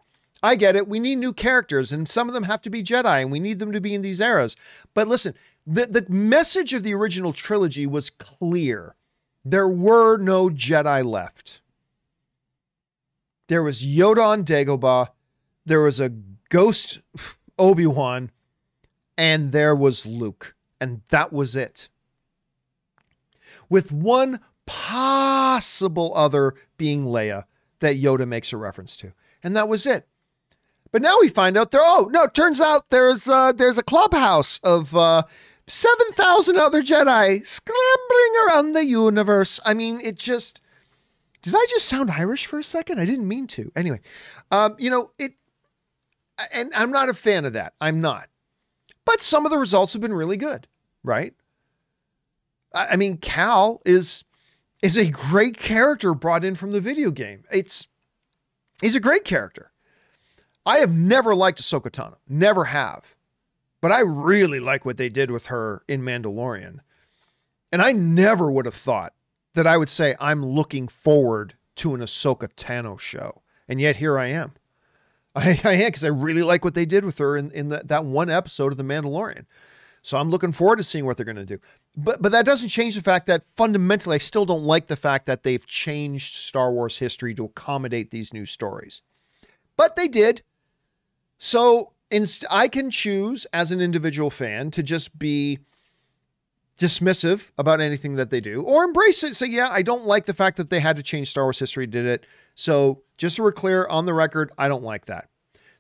I get it. We need new characters, and some of them have to be Jedi, and we need them to be in these eras. But listen, the message of the original trilogy was clear. There were no Jedi left. There was Yoda on Dagobah, there was a ghost Obi-Wan, and there was Luke. And that was it. With one possible other being Leia that Yoda makes a reference to. And that was it. But now we find out it turns out there's a clubhouse of 7,000 other Jedi scrambling around the universe. I mean, did I just sound Irish for a second? I didn't mean to. Anyway, and I'm not a fan of that. I'm not. But some of the results have been really good, right? I mean, Cal is a great character brought in from the video game. He's a great character. I have never liked Ahsoka Tano. Never have. But I really like what they did with her in Mandalorian. And I never would have thought that I would say I'm looking forward to an Ahsoka Tano show. And yet here I am. I am, because I really like what they did with her in that one episode of The Mandalorian. So I'm looking forward to seeing what they're going to do. But that doesn't change the fact that fundamentally I still don't like the fact that they've changed Star Wars history to accommodate these new stories. But they did. So I can choose as an individual fan to just be dismissive about anything that they do, or embrace it. Say, yeah, I don't like the fact that they had to change Star Wars history, did it. So just so we're clear on the record, I don't like that.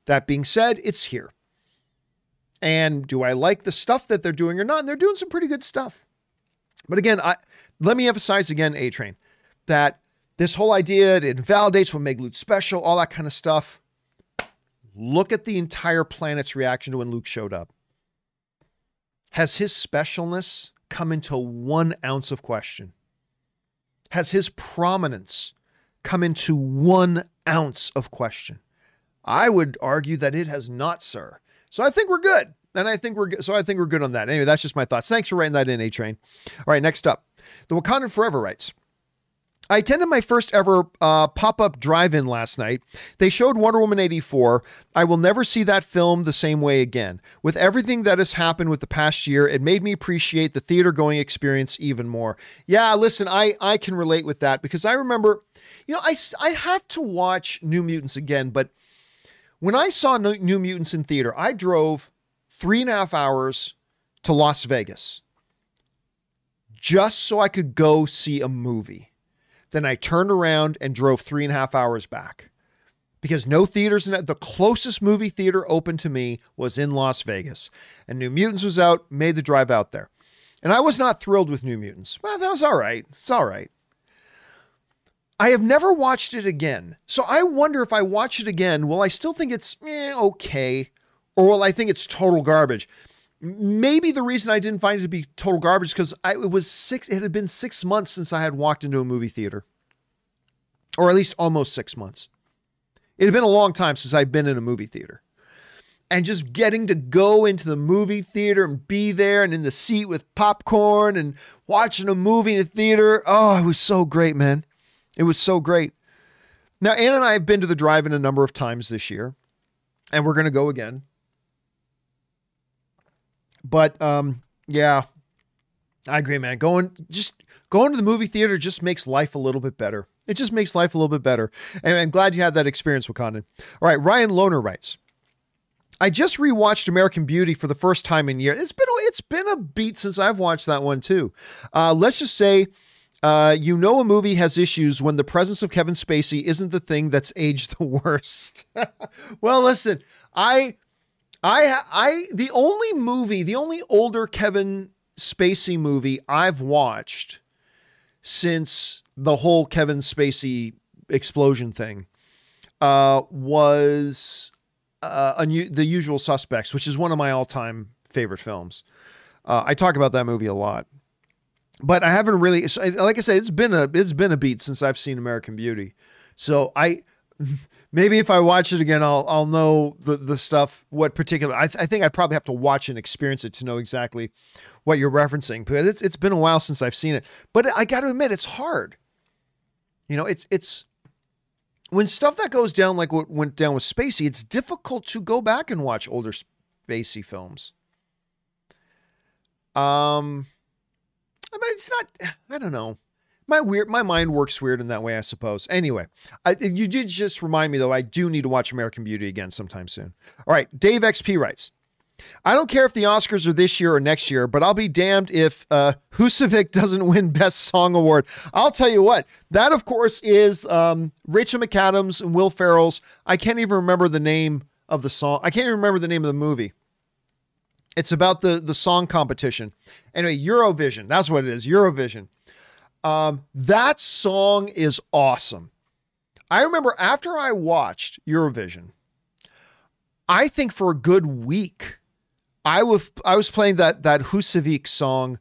That being said, it's here. And do I like the stuff that they're doing or not? And they're doing some pretty good stuff. But again, let me emphasize again, A-Train, that this whole idea, it invalidates what made Luke special, all that kind of stuff. Look at the entire planet's reaction to when Luke showed up. Has his specialness come into 1 ounce of question? Has his prominence come into 1 ounce of question? I would argue that it has not, sir. So I think we're good. And I think we're good on that. Anyway, that's just my thoughts. Thanks for writing that in, A-Train. All right, next up. The Wakandan Forever writes, I attended my first ever pop-up drive-in last night. They showed Wonder Woman 84. I will never see that film the same way again. With everything that has happened with the past year, it made me appreciate the theater-going experience even more. Yeah, listen, I can relate with that, because I remember, I have to watch New Mutants again, but when I saw New Mutants in theater, I drove 3.5 hours to Las Vegas just so I could go see a movie. Then I turned around and drove 3.5 hours back, because no theaters in the closest movie theater open to me was in Las Vegas, and New Mutants was out, made the drive out there. And I was not thrilled with New Mutants. Well, that was all right. It's all right. I have never watched it again. So I wonder if I watch it again, will I still think it's okay? Or will I think it's total garbage? Maybe the reason I didn't find it to be total garbage is because it had been 6 months since I had walked into a movie theater. Or at least almost 6 months. It had been a long time since I'd been in a movie theater. and just getting to go into the movie theater and be there and in the seat with popcorn and watching a movie in a theater. Oh, it was so great, man. It was so great. Now, Ann and I have been to the drive-in a number of times this year, and we're going to go again. But, yeah, I agree, man. Going to the movie theater just makes life a little bit better. It just makes life a little bit better. And I'm glad you had that experience, Wakandan. All right, Ryan Lohner writes, I just rewatched American Beauty for the first time in years. It's been a beat since I've watched that one too. Let's just say, a movie has issues when the presence of Kevin Spacey isn't the thing that's aged the worst. Well, listen, the only older Kevin Spacey movie I've watched since the whole Kevin Spacey explosion thing was The Usual Suspects, which is one of my all-time favorite films. I talk about that movie a lot, but I haven't really, like I said, it's been a beat since I've seen American Beauty. So maybe if I watch it again, I'll know the stuff, what particular, I think I'd probably have to watch and experience it to know exactly what you're referencing, but it's been a while since I've seen it, but I got to admit, it's hard. You know, it's when stuff that goes down, like what went down with Spacey, it's difficult to go back and watch older Spacey films. I mean, it's not, I don't know. My mind works weird in that way, I suppose. Anyway, you did just remind me, though, I do need to watch American Beauty again sometime soon. All right, Dave XP writes, I don't care if the Oscars are this year or next year, but I'll be damned if Hussevik doesn't win Best Song Award. I'll tell you what, that, of course, is Rachel McAdams and Will Ferrell's, I can't even remember the name of the song. I can't even remember the name of the movie. It's about the song competition. Anyway, Eurovision. That's what it is, Eurovision. That song is awesome. I remember after I watched Eurovision, I think for a good week, I was playing that Hussevik song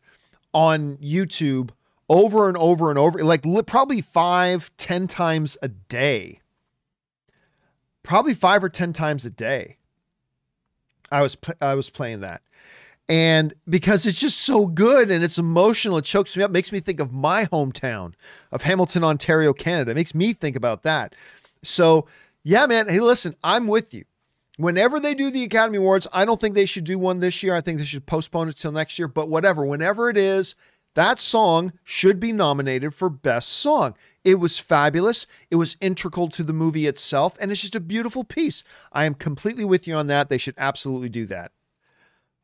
on YouTube over and over and over, like probably 5-10 times a day. Probably 5 or 10 times a day. I was playing that. And because it's just so good and it's emotional, it chokes me up, makes me think of my hometown of Hamilton, Ontario, Canada. It makes me think about that. So yeah, man, hey, listen, I'm with you. Whenever they do the Academy Awards, I don't think they should do one this year. I think they should postpone it till next year, but whatever, whenever it is, that song should be nominated for Best Song. It was fabulous. It was integral to the movie itself, and it's just a beautiful piece. I am completely with you on that. They should absolutely do that.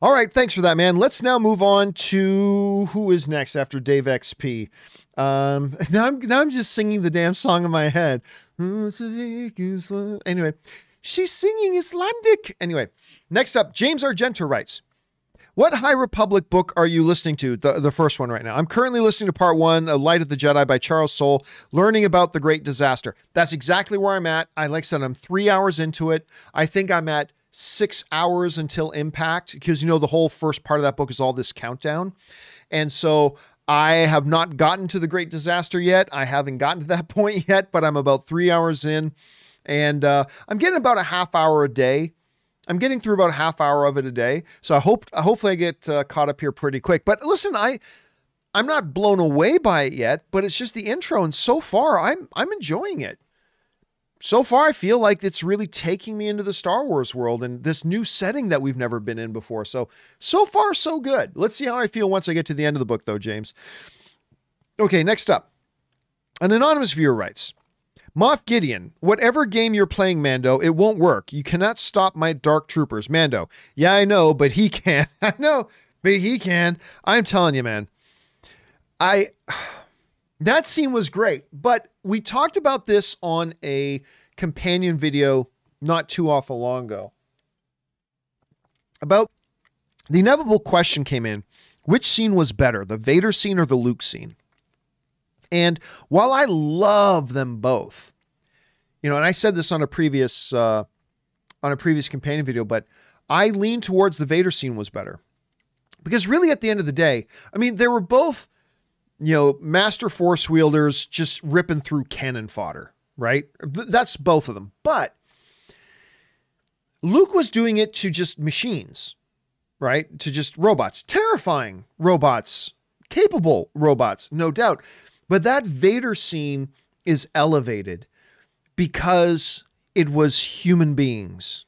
All right, thanks for that, man. Let's now move on to who is next after Dave XP. Now I'm just singing the damn song in my head. Anyway, she's singing Icelandic. Anyway, next up, James Argenta writes, what High Republic book are you listening to? The first one right now. I'm currently listening to part 1, A Light of the Jedi by Charles Soule, learning about the Great Disaster. That's exactly where I'm at. Like I said, I'm 3 hours into it. I think I'm at 6 hours until impact, because, you know, the whole first part of that book is all this countdown. And so I have not gotten to the Great Disaster yet. I haven't gotten to that point yet, but I'm about 3 hours in, and I'm getting about a half hour a day. I'm getting through about a half hour of it a day. So hopefully I get caught up here pretty quick. But listen, I'm not blown away by it yet, but it's just the intro. And so far I'm enjoying it. So far, I feel like it's really taking me into the Star Wars world and this new setting that we've never been in before. So far, so good. Let's see how I feel once I get to the end of the book, though, James. Okay, next up. An anonymous viewer writes, Moff Gideon, whatever game you're playing, Mando, it won't work. You cannot stop my Dark Troopers. Mando, yeah, I know, but he can. I know, but he can. I'm telling you, man. That scene was great, but we talked about this on a companion video not too awful long ago. About the inevitable question came in, which scene was better, the Vader scene or the Luke scene? And while I love them both, you know, and I said this on a previous companion video, but I lean towards the Vader scene was better. Because really at the end of the day, I mean, they were both, you know, master force wielders just ripping through cannon fodder, right? That's both of them. But Luke was doing it to just machines, right? To just robots, terrifying robots, capable robots, no doubt. But that Vader scene is elevated because it was human beings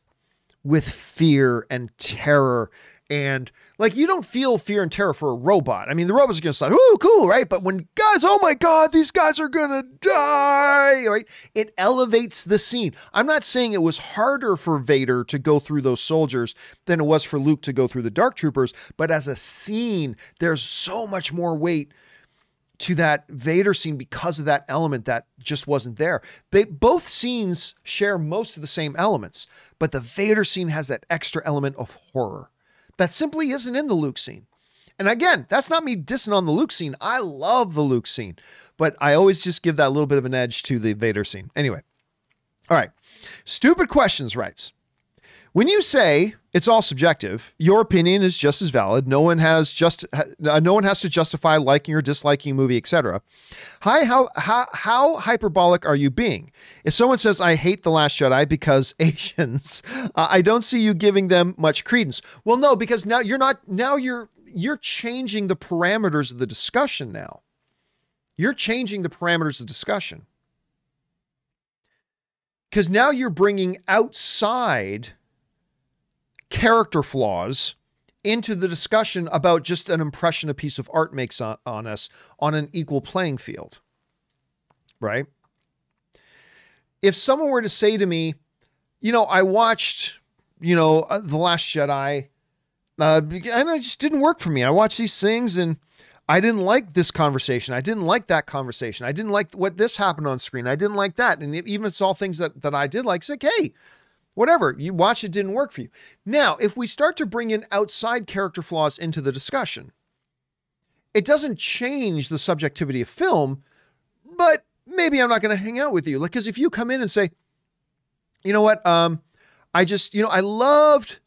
with fear and terror. And like, you don't feel fear and terror for a robot. I mean, the robots are going to say, "Ooh, cool," right? But when guys, oh my God, these guys are going to die, right? It elevates the scene. I'm not saying it was harder for Vader to go through those soldiers than it was for Luke to go through the Dark Troopers. But as a scene, there's so much more weight to that Vader scene because of that element that just wasn't there. Both scenes share most of the same elements, but the Vader scene has that extra element of horror that simply isn't in the Luke scene. And again, that's not me dissing on the Luke scene. I love the Luke scene, but I always just give that little bit of an edge to the Vader scene. Anyway. All right. Stupid Questions writes, when you say it's all subjective, your opinion is just as valid. No one has to justify liking or disliking a movie, etc. Hi, how hyperbolic are you being? If someone says, I hate The Last Jedi because Asians, I don't see you giving them much credence. Well, no, because now you're changing the parameters of the discussion now. You're changing the parameters of discussion. Because now you're bringing outside character flaws into the discussion about just an impression a piece of art makes on us on an equal playing field, right? If someone were to say to me, I watched, The Last Jedi, and it just didn't work for me. I watched these things and I didn't like this conversation. I didn't like that conversation. I didn't like what this happened on screen. I didn't like that. And even if it's all things that I did like, it's like, hey, whatever, you watch it, didn't work for you. Now, if we start to bring in outside character flaws into the discussion, it doesn't change the subjectivity of film, but maybe I'm not going to hang out with you. Like, because if you come in and say, you know what, I just, I loved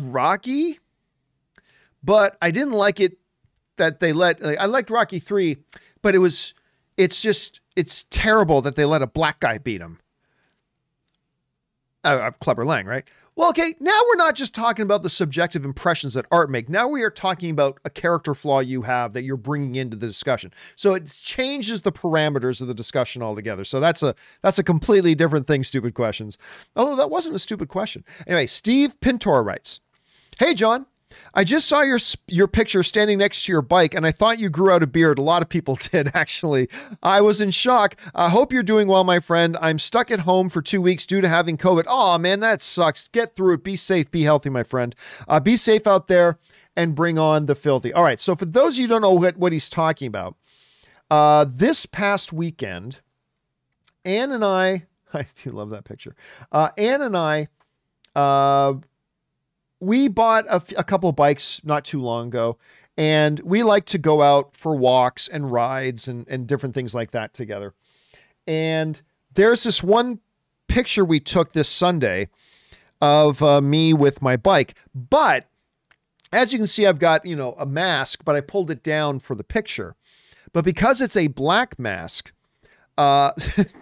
Rocky, but I didn't like it that they I liked Rocky 3, but it's terrible that they let a black guy beat him. Clubber Lang, right? Well, okay, now we're not just talking about the subjective impressions that art make. Now we are talking about a character flaw you have that you're bringing into the discussion. So it changes the parameters of the discussion altogether. So that's a completely different thing, Stupid Questions. Although that wasn't a stupid question. Anyway, Steve Pintor writes, hey, John, I just saw your picture standing next to your bike, and I thought you grew out a beard. A lot of people did, actually. I was in shock. I hope you're doing well, my friend. I'm stuck at home for 2 weeks due to having COVID. Oh, man, that sucks. Get through it. Be safe. Be healthy, my friend. Be safe out there and bring on the filthy. All right, so for those of you who don't know what he's talking about, this past weekend, Ann and I do love that picture. Ann and I, we bought a couple of bikes not too long ago, and we like to go out for walks and rides and different things like that together. And there's this one picture we took this Sunday of me with my bike. But as you can see, I've got, a mask, but I pulled it down for the picture. But because it's a black mask,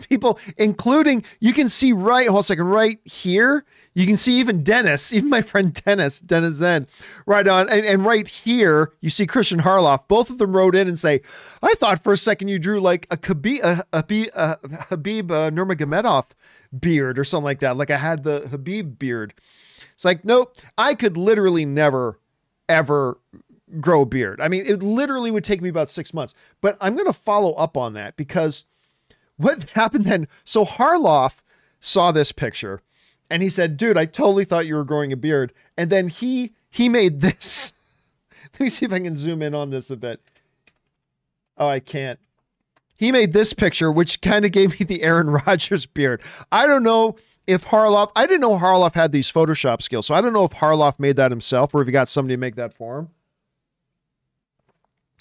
people, including, you can see right here, you can see even Dennis, even my friend Dennis Zen, right on. And right here, you see Christian Harloff. Both of them wrote in and say, I thought for a second you drew like a Habib Nurmagomedov beard or something like that. Like I had the Habib beard. It's like, nope, I could literally never, ever grow a beard. I mean, it literally would take me about 6 months, but I'm going to follow up on that because what happened then? So Harloff saw this picture and he said, dude, I totally thought you were growing a beard. And then he made this. Let me see if I can zoom in on this a bit. Oh, I can't. He made this picture, which kind of gave me the Aaron Rodgers beard. I don't know if Harloff, I didn't know Harloff had these Photoshop skills. So I don't know if Harloff made that himself or if he got somebody to make that for him.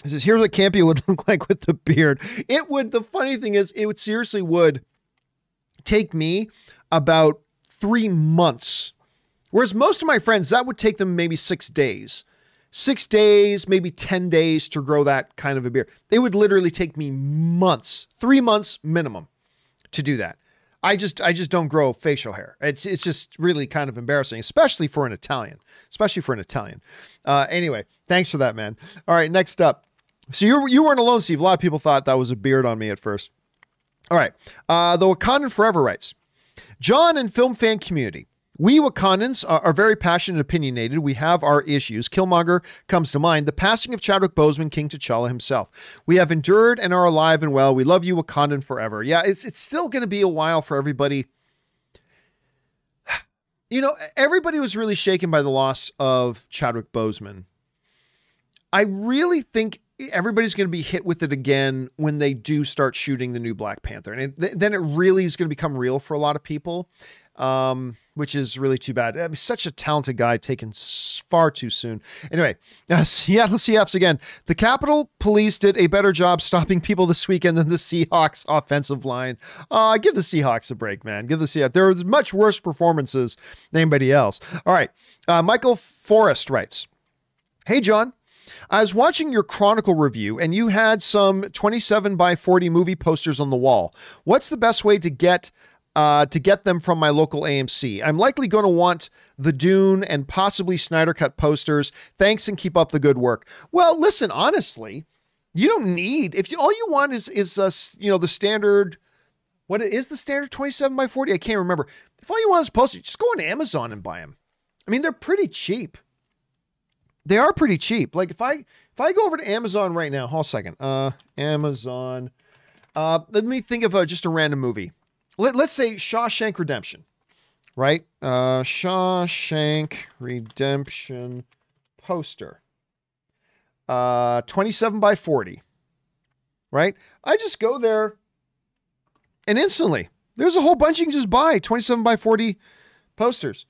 It says, here's what Campea would look like with the beard. It would, the funny thing is, it would seriously would take me about 3 months. Whereas most of my friends, that would take them maybe 6 days. 6 days, maybe 10 days to grow that kind of a beard. It would literally take me months, 3 months minimum to do that. I just don't grow facial hair. It's just really kind of embarrassing, especially for an Italian, Anyway, thanks for that, man. All right, next up. So you weren't alone, Steve. A lot of people thought that was a beard on me at first. All right. The Wakandan Forever writes, John and film fan community. We Wakandans are very passionate and opinionated. We have our issues. Killmonger comes to mind. The passing of Chadwick Boseman, King T'Challa himself. We have endured and are alive and well. We love you, Wakandan forever. Yeah, it's still going to be a while for everybody. You know, everybody was really shaken by the loss of Chadwick Boseman. I really think everybody's going to be hit with it again when they do start shooting the new Black Panther. And then it really is going to become real for a lot of people. Which is really too bad. I mean, such a talented guy taken far too soon. Anyway, Seattle Seahawks again. The Capitol Police did a better job stopping people this weekend than the Seahawks offensive line. Give the Seahawks a break, man. Give the Seahawks. There was much worse performances than anybody else. All right. Michael Forrest writes, Hey, John. I was watching your Chronicle review and you had some 27x40 movie posters on the wall. What's the best way to get them from my local AMC? I'm likely going to want the Dune and possibly Snyder Cut posters. Thanks and keep up the good work. Well, listen, honestly, you don't need, all you want is the standard, what is the standard 27x40? I can't remember. If all you want is posters, just go on Amazon and buy them. I mean, they're pretty cheap. They are pretty cheap. Like if I go over to Amazon right now, hold a second, Amazon, let me think of just a random movie. Let's say Shawshank Redemption, right? Shawshank Redemption poster, 27x40, right? I just go there and instantly there's a whole bunch you can just buy 27x40 posters.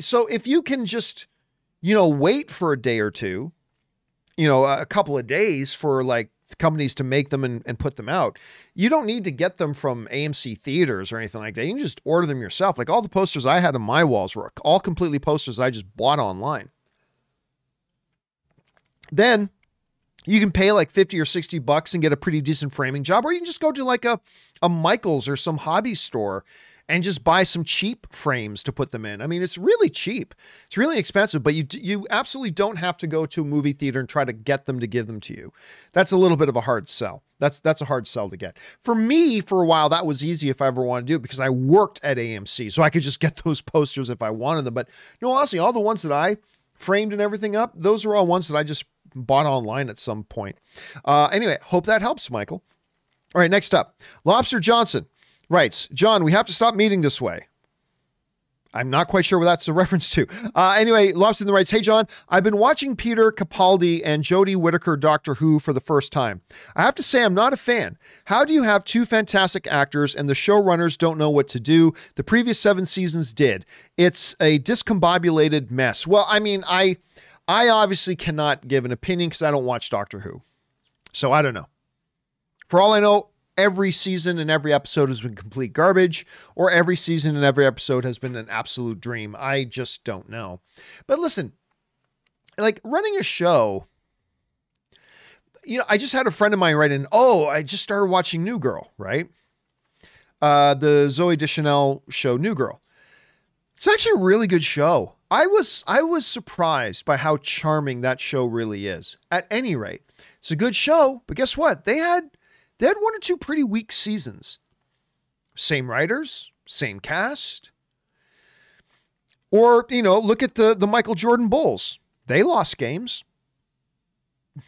So if you can just, wait for a day or two, a couple of days for like companies to make them and put them out. You don't need to get them from AMC theaters or anything like that. You can just order them yourself. Like all the posters I had on my walls were all completely posters I just bought online. Then you can pay like 50 or 60 bucks and get a pretty decent framing job, or you can just go to like a Michael's or some hobby store and just buy some cheap frames to put them in. I mean, it's really cheap. It's really expensive, but you absolutely don't have to go to a movie theater and try to get them to give them to you. That's a little bit of a hard sell. That's a hard sell to get. For me, for a while, that was easy if I ever wanted to do it because I worked at AMC, so I could just get those posters if I wanted them. But no, honestly, all the ones that I framed and everything up, those are all ones that I just bought online at some point. Anyway, hope that helps, Michael. All right, next up, Lobster Johnson writes, John, we have to stop meeting this way. I'm not quite sure what that's a reference to. Anyway, Lobster writes, Hey, John, I've been watching Peter Capaldi and Jodie Whittaker Doctor Who for the first time. I have to say I'm not a fan. How do you have two fantastic actors and the showrunners don't know what to do? The previous 7 seasons did. It's a discombobulated mess. Well, I mean, I obviously cannot give an opinion because I don't watch Doctor Who. So I don't know. For all I know, every season and every episode has been complete garbage, or every season and every episode has been an absolute dream. I just don't know. But listen, like running a show, I just had a friend of mine write in, I just started watching New Girl, right? The Zooey Deschanel show, New Girl. It's actually a really good show. I was surprised by how charming that show really is. At any rate, it's a good show, but guess what? They had 1 or 2 pretty weak seasons. Same writers, same cast. Or, look at the Michael Jordan Bulls. They lost games.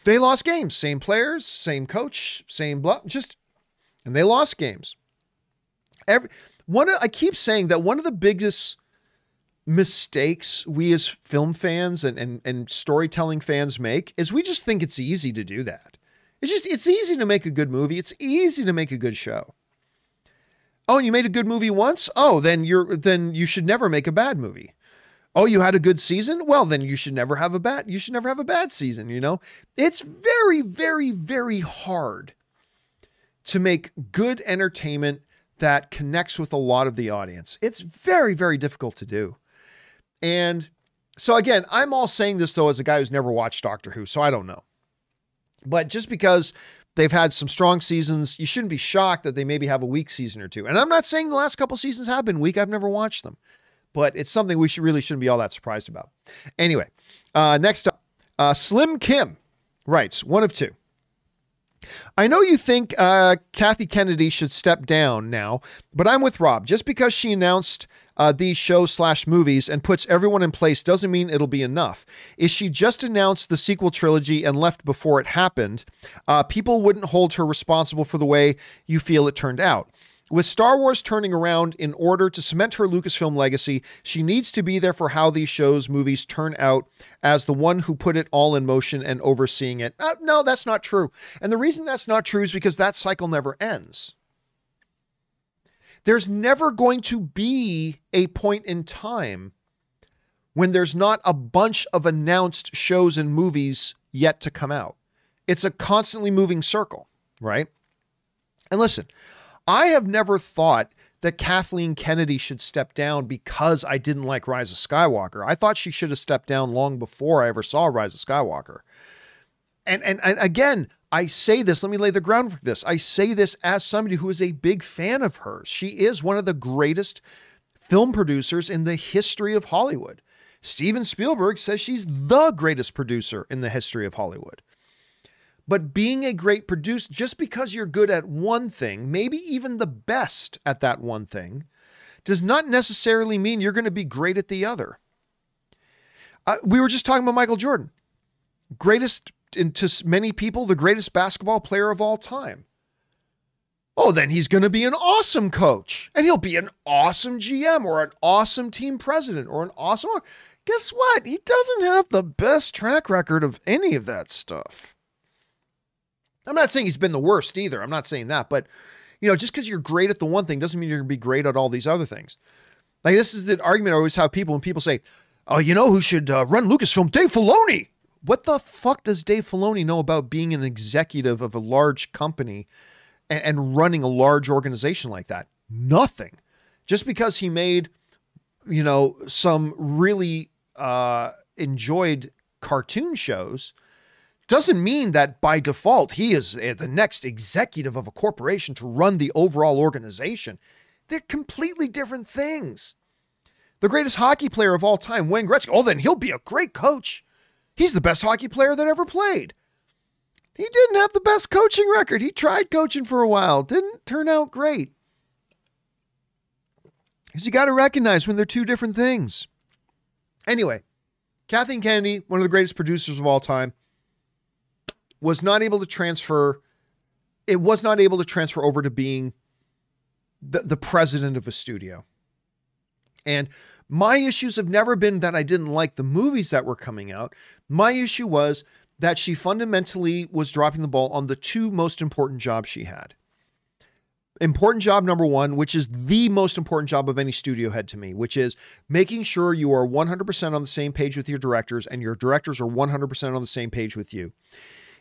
Same players, same coach, same and they lost games. I keep saying that one of the biggest mistakes we as film fans and storytelling fans make is we just think it's easy to do that. It's easy to make a good movie. It's easy to make a good show. Oh, and you made a good movie once? Oh, then you should never make a bad movie. Oh, you had a good season? Well, then you should never have a bad season, It's very, very, very hard to make good entertainment that connects with a lot of the audience. It's very, very difficult to do. And so again, I'm all saying this though as a guy who's never watched Doctor Who, so I don't know. But just because They've had some strong seasons. You shouldn't be shocked that they maybe have a weak season or two. And I'm not saying the last couple seasons have been weak. I've never watched them, but it's something we really shouldn't be all that surprised about. Anyway, next up, Slim Kim writes, one of two. I know you think Kathy Kennedy should step down now, but I'm with Rob. Just because she announced these shows/movies and puts everyone in place doesn't mean it'll be enough. If she just announced the sequel trilogy and left before it happened, people wouldn't hold her responsible for the way you feel it turned out. With Star Wars turning around in order to cement her Lucasfilm legacy, she needs to be there for how these movies turn out as the one who put it all in motion and overseeing it. No, that's not true. And the reason that's not true is because that cycle never ends. There's never going to be a point in time when there's not a bunch of announced shows and movies yet to come out. It's a constantly moving circle, right? And listen, I have never thought that Kathleen Kennedy should step down because I didn't like Rise of Skywalker. I thought she should have stepped down long before I ever saw Rise of Skywalker. And again, I say this, let me lay the groundwork for this. I say this as somebody who is a big fan of hers. She is one of the greatest film producers in the history of Hollywood. Steven Spielberg says she's the greatest producer in the history of Hollywood. But being a great producer, just because you're good at one thing, maybe even the best at that one thing, does not necessarily mean you're going to be great at the other. We were just talking about Michael Jordan. Greatest, to many people, the greatest basketball player of all time. Oh, then he's going to be an awesome coach. And he'll be an awesome GM or an awesome team president or an awesome... Guess what? He doesn't have the best track record of any of that stuff. I'm not saying he's been the worst either. I'm not saying that, but just because you're great at the one thing doesn't mean you're going to be great at all these other things. Like this is the argument I always have when people say, oh, you know who should run Lucasfilm? Dave Filoni. What the fuck does Dave Filoni know about being an executive of a large company and running a large organization like that? Nothing. Just because he made, some really enjoyed cartoon shows doesn't mean that by default he is the next executive of a corporation to run the overall organization. They're completely different things. The greatest hockey player of all time, Wayne Gretzky, oh, then he'll be a great coach. He's the best hockey player that ever played. He didn't have the best coaching record. He tried coaching for a while. Didn't turn out great. Because you got to recognize when they're two different things. Anyway, Kathleen Kennedy, one of the greatest producers of all time, was not able to transfer. It was not able to transfer over to being the president of a studio. And my issues have never been that I didn't like the movies that were coming out. My issue was that she fundamentally was dropping the ball on the two most important jobs she had. Important job number one, which is the most important job of any studio head to me, which is making sure you are 100% on the same page with your directors and your directors are 100% on the same page with you.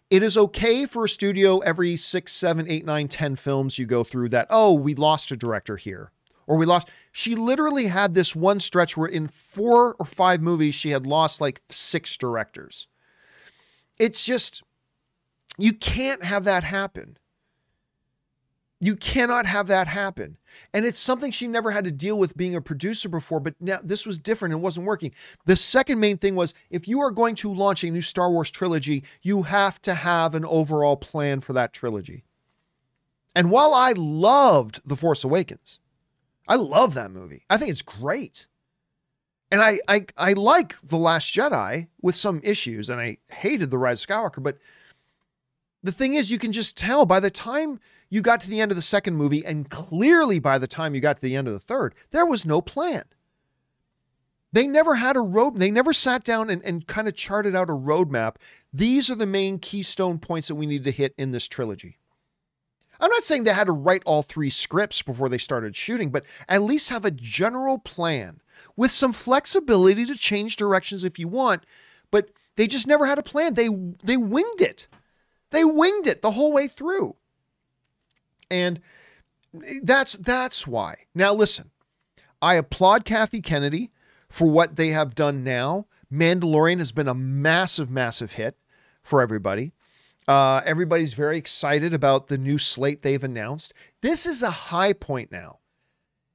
It is okay for a studio every 6, 7, 8, 9, 10 films you go through that, oh, we lost a director here. Or we lost. She literally had this one stretch where in 4 or 5 movies, she had lost like 6 directors. It's just, you can't have that happen. You cannot have that happen. And it's something she never had to deal with being a producer before, but now this was different and wasn't working. The second main thing was, if you are going to launch a new Star Wars trilogy, you have to have an overall plan for that trilogy. And while I loved The Force Awakens, I love that movie. I think it's great. And I like The Last Jedi with some issues, and I hated The Rise of Skywalker, but the thing is, you can just tell by the time you got to the end of the second movie, and clearly by the time you got to the end of the third, there was no plan. They never had a road. They never sat down and kind of charted out a roadmap. These are the main keystone points that we need to hit in this trilogy. I'm not saying they had to write all 3 scripts before they started shooting, but at least have a general plan with some flexibility to change directions if you want. But they just never had a plan. They winged it. They winged it the whole way through. And that's why. Now listen, I applaud Kathy Kennedy for what they have done now. Mandalorian has been a massive, massive hit for everybody. Everybody's very excited about the new slate they've announced. This is a high point now.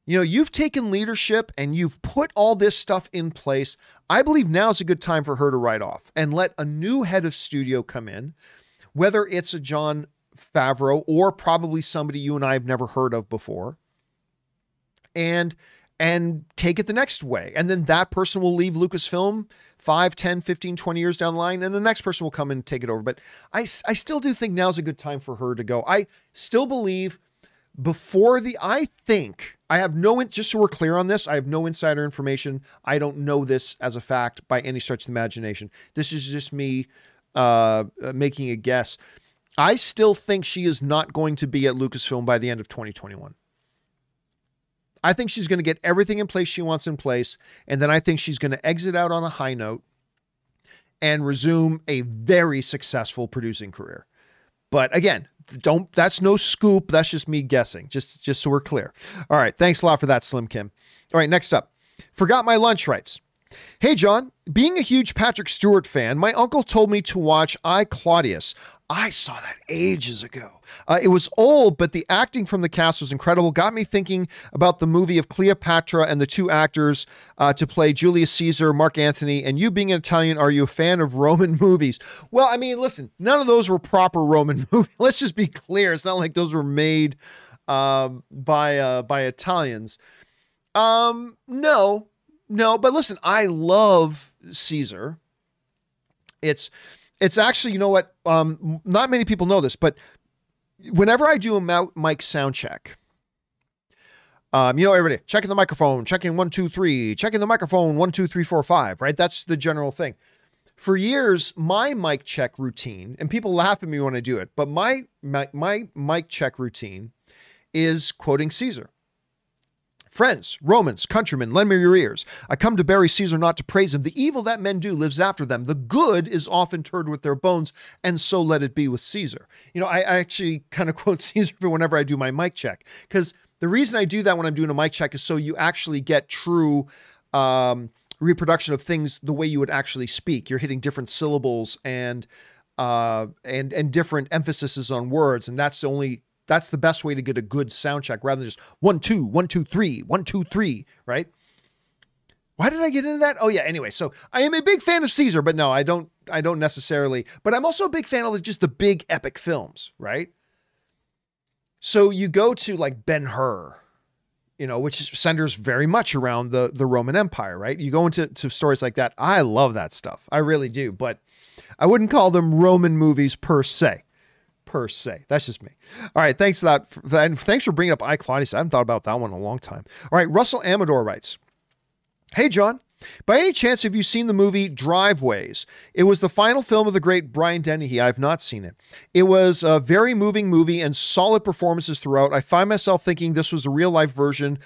You know, you've taken leadership and you've put all this stuff in place. I believe now is a good time for her to write off and let a new head of studio come in, whether it's a Jon Favreau or probably somebody you and I have never heard of before, and take it the next way. And then that person will leave Lucasfilm 5, 10, 15, 20 years down the line, and the next person will come in and take it over. But I still do think now's a good time for her to go. I still believe I have no, just so we're clear on this, I have no insider information. I don't know this as a fact by any stretch of the imagination. This is just me making a guess. I still think she is not going to be at Lucasfilm by the end of 2021. I think she's going to get everything in place she wants in place, and then I think she's going to exit out on a high note and resume a very successful producing career. But again, that's no scoop. That's just me guessing, just so we're clear. All right. Thanks a lot for that, Slim Kim. All right. Next up, Forgot My Lunch writes, "Hey, John, being a huge Patrick Stewart fan, my uncle told me to watch I, Claudius. I saw that ages ago. It was old, but the acting from the cast was incredible. Got me thinking about the movie of Cleopatra and the two actors to play Julius Caesar, Mark Antony. And you being an Italian, are you a fan of Roman movies?" Well, I mean, listen, none of those were proper Roman movies. Let's just be clear. It's not like those were made by Italians. No, but listen, I love Caesar. It's actually, you know what? Not many people know this, but whenever I do a mic sound check, everybody checking the microphone, checking 1, 2, 3, checking the microphone, 1, 2, 3, 4, 5, right? That's the general thing. For years, my mic check routine, and people laugh at me when I do it, but my mic check routine is quoting Caesar. "Friends, Romans, countrymen, lend me your ears. I come to bury Caesar, not to praise him. The evil that men do lives after them. The good is often interred with their bones, and so let it be with Caesar." You know, I actually kind of quote Caesar whenever I do my mic check, because the reason I do that when I'm doing a mic check is so you actually get true reproduction of things the way you would actually speak. You're hitting different syllables and different emphases on words, and that's the best way to get a good sound check rather than just 1, 2, 1, 2, 3, 1, 2, 3, right? Why did I get into that? Oh yeah. Anyway, so I am a big fan of Caesar, but no, I don't necessarily, but I'm also a big fan of just the big epic films, right? So you go to like Ben-Hur, which centers very much around the Roman Empire, right? You go into stories like that. I love that stuff. I really do, but I wouldn't call them Roman movies per se. That's just me. All right. Thanks for that. And thanks for bringing up I, Claudius. I haven't thought about that one in a long time. All right. Russell Amador writes, "Hey, John, by any chance, have you seen the movie Driveways? It was the final film of the great Brian Dennehy. I've not seen it. It was a very moving movie and solid performances throughout. I find myself thinking this was a real life version.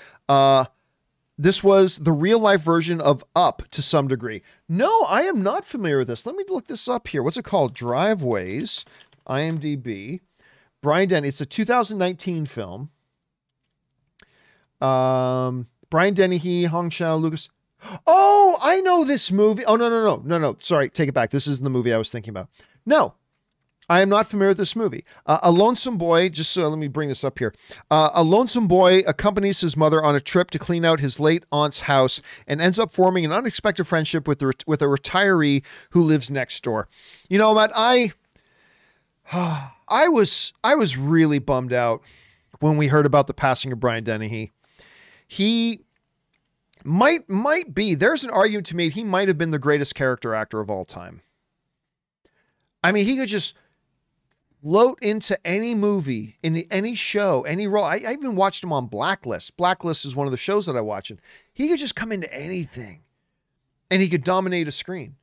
This was the real life version of Up to some degree." No, I am not familiar with this. Let me look this up here. What's it called? Driveways. IMDb. Brian Dennehy. It's a 2019 film. Brian Dennehy, Hong Chau, Lucas. Oh, I know this movie. Oh, no. Sorry, take it back. This isn't the movie I was thinking about. No, I am not familiar with this movie. A lonesome boy, let me bring this up here. A lonesome boy accompanies his mother on a trip to clean out his late aunt's house and ends up forming an unexpected friendship with a retiree who lives next door. You know what? I was really bummed out when we heard about the passing of Brian Dennehy. He might be, there's an argument to me, he might have been the greatest character actor of all time. I mean, he could just float into any movie, in any show, any role. I even watched him on Blacklist. Blacklist is one of the shows that I watch, and he could just come into anything and he could dominate a screen.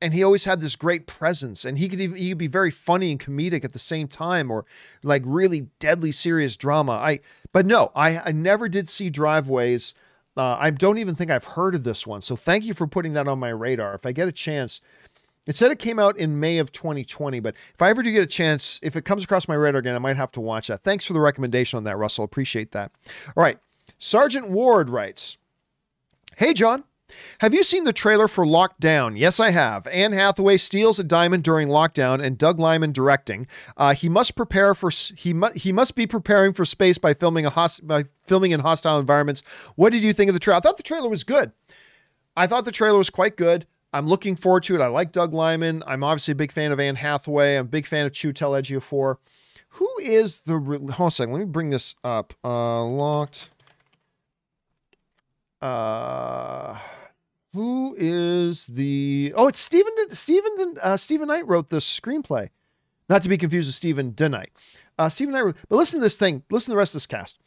And he always had this great presence, and he could be very funny and comedic at the same time, or like really deadly serious drama. But no, I never did see Driveways. I don't even think I've heard of this one. So thank you for putting that on my radar. If I get a chance, it said it came out in May of 2020, but if I ever do get a chance, if it comes across my radar again, I might have to watch that. Thanks for the recommendation on that, Russell. Appreciate that. All right. Sergeant Ward writes, "Hey, John. Have you seen the trailer for Lockdown? Yes, I have. Anne Hathaway steals a diamond during lockdown, and Doug Liman directing. He must be preparing for space by filming in hostile environments. What did you think of the trailer? I thought the trailer was good. I thought the trailer was quite good. I'm looking forward to it. I like Doug Liman. I'm obviously a big fan of Anne Hathaway. I'm a big fan of Chiwetel Ejiofor. Who is the... Hold on a second. Let me bring this up. Locked... who is the... Oh, it's Stephen Knight wrote the screenplay. Not to be confused with Stephen DeKnight. Stephen Knight wrote... But listen to this thing. Listen to the rest of this cast.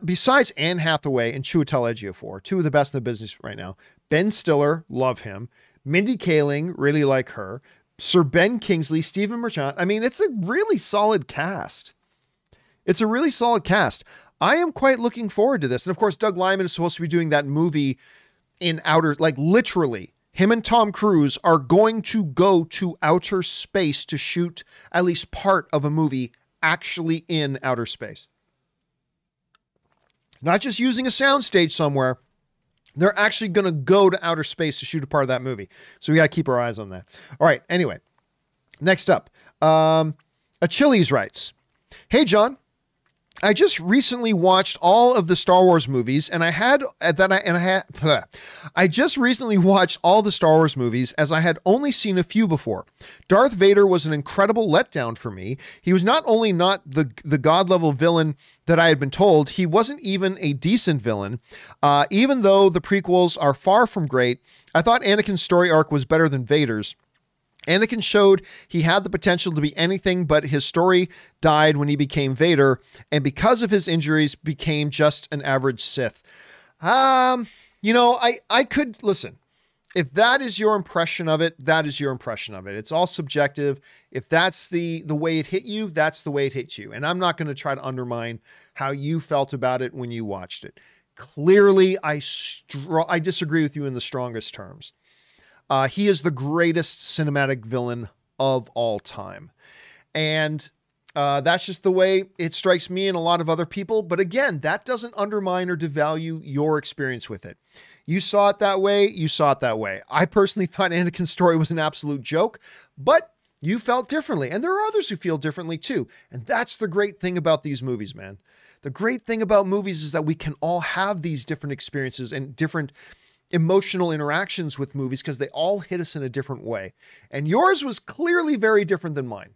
Besides Anne Hathaway and Chiwetel Ejiofor, two of the best in the business right now. Ben Stiller, love him. Mindy Kaling, really like her. Sir Ben Kingsley, Stephen Merchant. I mean, it's a really solid cast. It's a really solid cast. I am quite looking forward to this. And of course, Doug Liman is supposed to be doing that movie in outer, like literally, him and Tom Cruise are going to go to outer space to shoot at least part of a movie actually in outer space. Not just using a soundstage somewhere. They're actually going to go to outer space to shoot a part of that movie. So we got to keep our eyes on that. All right. Anyway, next up, Achilles writes, "Hey, John, I just recently watched all of the Star Wars movies, and I just recently watched all the Star Wars movies as I had only seen a few before. Darth Vader was an incredible letdown for me. He was not only not the god level villain that I had been told, he wasn't even a decent villain. Even though the prequels are far from great, I thought Anakin's story arc was better than Vader's. Anakin showed he had the potential to be anything, but his story died when he became Vader, and because of his injuries, became just an average Sith." You know, I could, listen, if that is your impression of it, that is your impression of it. It's all subjective. If that's the way it hit you, that's the way it hits you. And I'm not going to try to undermine how you felt about it when you watched it. Clearly, I disagree with you in the strongest terms. He is the greatest cinematic villain of all time. And that's just the way it strikes me and a lot of other people. But again, that doesn't undermine or devalue your experience with it. You saw it that way. You saw it that way. I personally thought Anakin's story was an absolute joke, but you felt differently. And there are others who feel differently too. And that's the great thing about these movies, man. The great thing about movies is that we can all have these different experiences and different emotional interactions with movies because they all hit us in a different way. And yours was clearly very different than mine.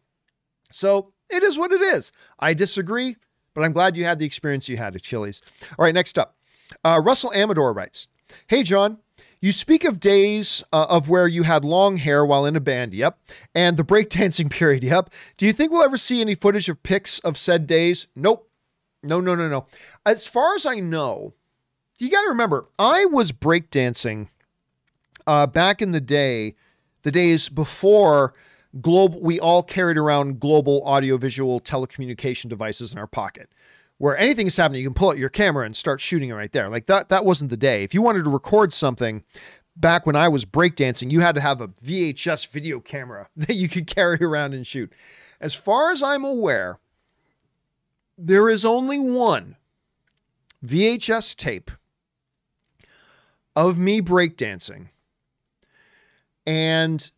So it is what it is. I disagree, but I'm glad you had the experience you had at Chili's. All right, next up. Russell Amador writes, "Hey, John, you speak of days of where you had long hair while in a band. Yep. And the breakdancing period. Yep. Do you think we'll ever see any footage of pics of said days? Nope. No. As far as I know, you got to remember, I was breakdancing back in the days before we all carried around global audiovisual telecommunication devices in our pocket, where anything is happening, you can pull out your camera and start shooting it right there. Like that wasn't the day. If you wanted to record something back when I was breakdancing, you had to have a VHS video camera that you could carry around and shoot. As far as I'm aware, there is only one VHS tape of me breakdancing. And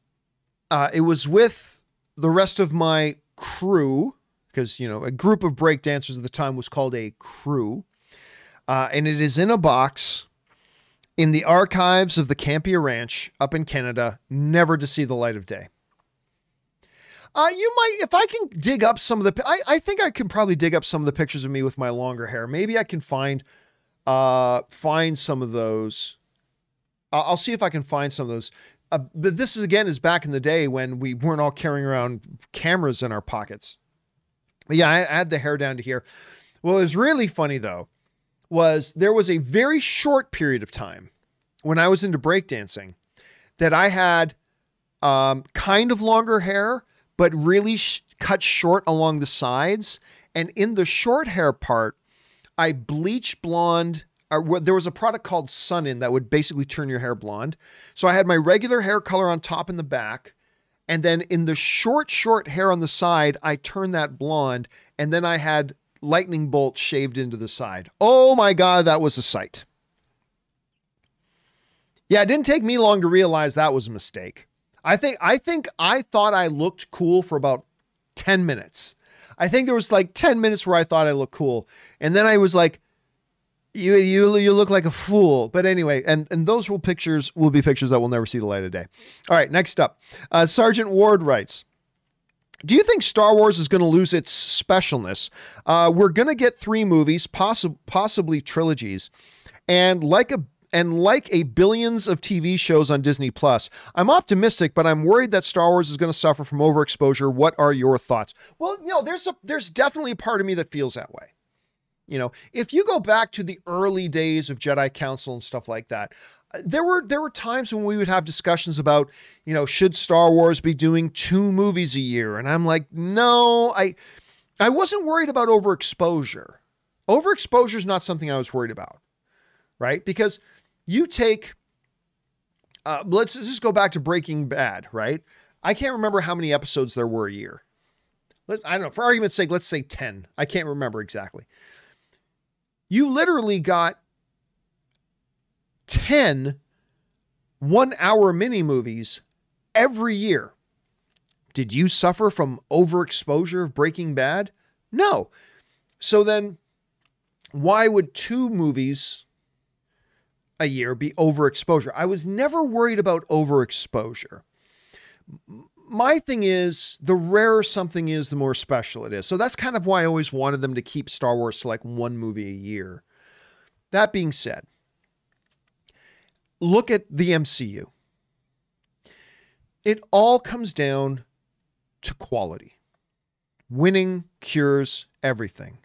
it was with the rest of my crew, because, you know, a group of breakdancers at the time was called a crew. And it is in a box in the archives of the Campea Ranch up in Canada, never to see the light of day. You might, if I can dig up some of the, I think I can probably dig up some of the pictures of me with my longer hair. Maybe I can find some of those. I'll see if I can find some of those. But this is back in the day when we weren't all carrying around cameras in our pockets. But yeah, I had the hair down to here. What was really funny though, was there was a very short period of time when I was into breakdancing that I had kind of longer hair, but really cut short along the sides. And in the short hair part, I bleached blonde. There was a product called Sun-In that would basically turn your hair blonde. So I had my regular hair color on top and the back. And then in the short hair on the side, I turned that blonde. And then I had lightning bolts shaved into the side. Oh my God, that was a sight. Yeah, it didn't take me long to realize that was a mistake. I think I thought I looked cool for about 10 minutes. I think there was like 10 minutes where I thought I looked cool. And then I was like, you look like a fool. But anyway, and those pictures will be pictures that will never see the light of day. All right, next up. Sergeant Ward writes, do you think Star Wars is going to lose its specialness? We're going to get 3 movies, possibly trilogies, and like a billions of TV shows on Disney Plus. I'm optimistic, but I'm worried that Star Wars is going to suffer from overexposure. What are your thoughts? Well, there's definitely a part of me that feels that way. If you go back to the early days of Jedi Council and stuff like that, there were times when we would have discussions about, should Star Wars be doing 2 movies a year? And I'm like, no, I wasn't worried about overexposure. Overexposure is not something I was worried about, right? Because you take, let's just go back to Breaking Bad, right? I can't remember how many episodes there were a year. I don't know, for argument's sake, let's say 10. I can't remember exactly. You literally got 10 one-hour mini movies every year. Did you suffer from overexposure of Breaking Bad? No. So then why would 2 movies a year be overexposure? I was never worried about overexposure. My thing is, the rarer something is, the more special it is. So that's kind of why I always wanted them to keep Star Wars to like 1 movie a year. That being said, look at the MCU. It all comes down to quality. Winning cures everything.